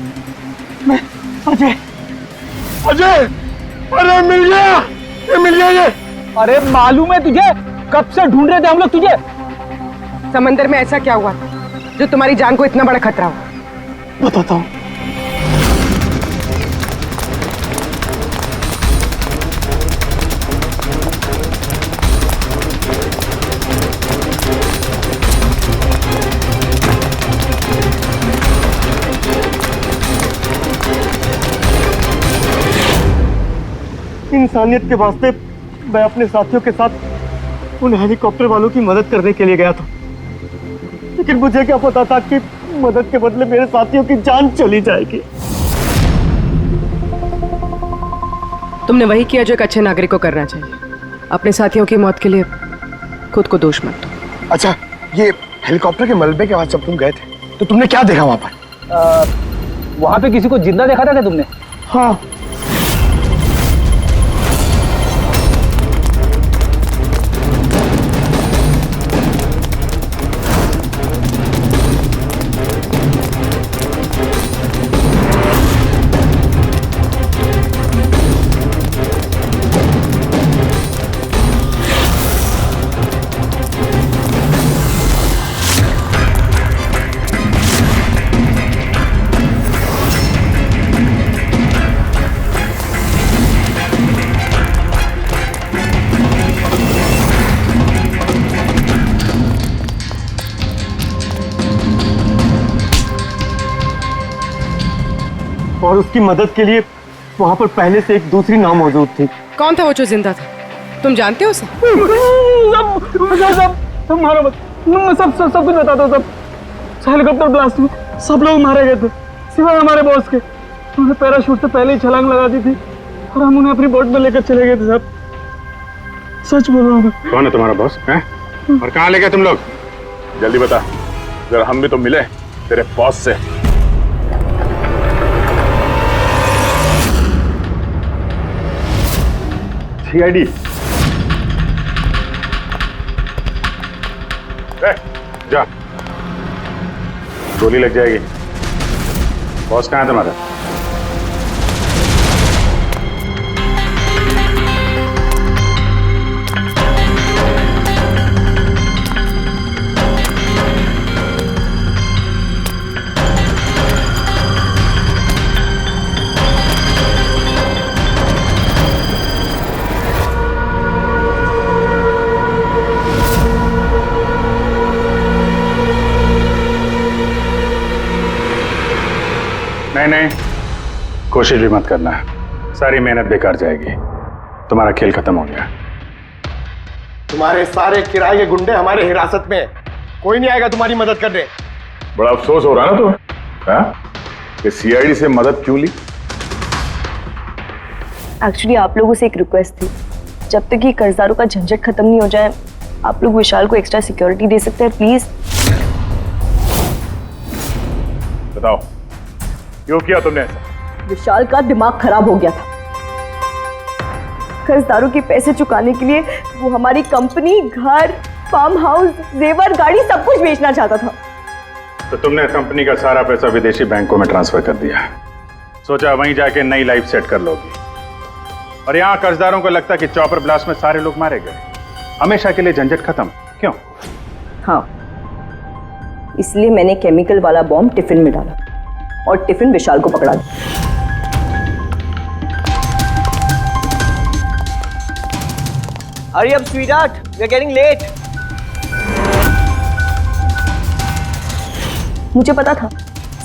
मैं अजय। अजय, अरे मिल गया, ये मिल गया ये। अरे मालूम है तुझे, कब से ढूंढ रहे थे हम लोग तुझे। समंदर में ऐसा क्या हुआ जो तुम्हारी जान को इतना बड़ा खतरा हुआ? बताता हूँ। इंसानियत के वास्ते मैं अपने साथियों के साथ उन हेलीकॉप्टर वालों की मदद करने के लिए गया था, लेकिन मुझे क्या पता था कि मदद के बदले मेरे साथियों की जान चली जाएगी। तुमने वही किया जो एक अच्छे नागरिक को करना चाहिए। अपने साथियों की मौत के लिए खुद को दोष मत दो। अच्छा, ये हेलीकॉप्टर के मलबे के बाद जब तुम गए थे तो तुमने क्या देखा वहां पर? वहां पे किसी को जिंदा देखा था क्या तुमने? हाँ। और उसकी मदद के लिए वहां पर पहले से एक दूसरी नाव मौजूद थी। कौन था वो जो जिंदा था? तुम जानते हो उसे? सब मारो मत, सब कुछ बता दो। सब हेलीकॉप्टर ब्लास्ट में सब लोग मारे गए थे सिवाय हमारे बॉस के। उन्होंने पैराशूट से पहले ही छलांग लगा दी थी और हम उन्हें अपनी बोट में लेकर चले गए थे। साहब सच बोल रहा हूँ। कौन है तुम्हारा बॉस है? और कहाँ ले गए तुम लोग? जल्दी बता, जरा हम भी तो मिले तेरे बॉस से। सीआईडी जा, गोली लग जाएगी। बॉस कहाँ है तुम्हारा? नहीं, कोशिश भी मत करना, सारी मेहनत बेकार जाएगी। तुम्हारा खेल खत्म हो गया। तुम्हारे सारे किराए के गुंडे हमारे हिरासत में, कोई नहीं आएगा तुम्हारी मदद करने। बड़ा अफसोस हो रहा है ना तुम्हें कि सीआईडी से मदद क्यों ली? एक्चुअली आप लोगों से एक रिक्वेस्ट थी, जब तक ये कर्जदारों का झंझट खत्म नहीं हो जाए आप लोग विशाल को एक्स्ट्रा सिक्योरिटी दे सकते हैं प्लीज। बताओ क्यों किया तुमने ऐसा? विशाल का दिमाग खराब हो गया था। कर्जदारों के पैसे चुकाने के लिए वो हमारी कंपनी, घर, फार्म हाउस, जेवर, गाड़ी सब कुछ बेचना चाहता था। तो तुमने कंपनी का सारा पैसा विदेशी बैंकों में ट्रांसफर कर दिया, सोचा वहीं जाके नई लाइफ सेट कर लोगी। और यहाँ कर्जदारों को लगता कि चॉपर ब्लास्ट में सारे लोग मारे गए, हमेशा के लिए झंझट खत्म। क्यों? हाँ, इसलिए मैंने केमिकल वाला बॉम्ब टिफिन में डाला और टिफिन विशाल को पकड़ा दिया। Hurry up, sweetheart. We're getting late. मुझे पता था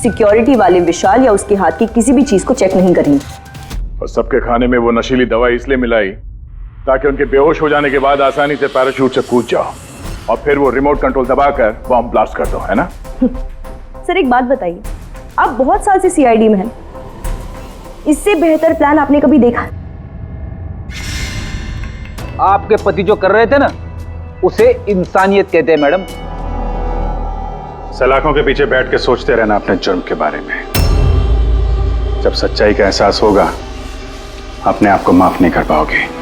सिक्योरिटी वाले विशाल या उसके हाथ की किसी भी चीज को चेक नहीं करेंगे। और सबके खाने में वो नशीली दवा इसलिए मिलाई ताकि उनके बेहोश हो जाने के बाद आसानी से पैराशूट से कूद जाओ और फिर वो रिमोट कंट्रोल दबाकर बॉम्ब ब्लास्ट कर दो, है ना? सर एक बात बताइए, आप बहुत साल से सीआईडी में हैं, इससे बेहतर प्लान आपने कभी देखा? आपके पति जो कर रहे थे ना, उसे इंसानियत कहते हैं मैडम। सलाखों के पीछे बैठ के सोचते रहना अपने जुर्म के बारे में। जब सच्चाई का एहसास होगा अपने आप को माफ नहीं कर पाओगे।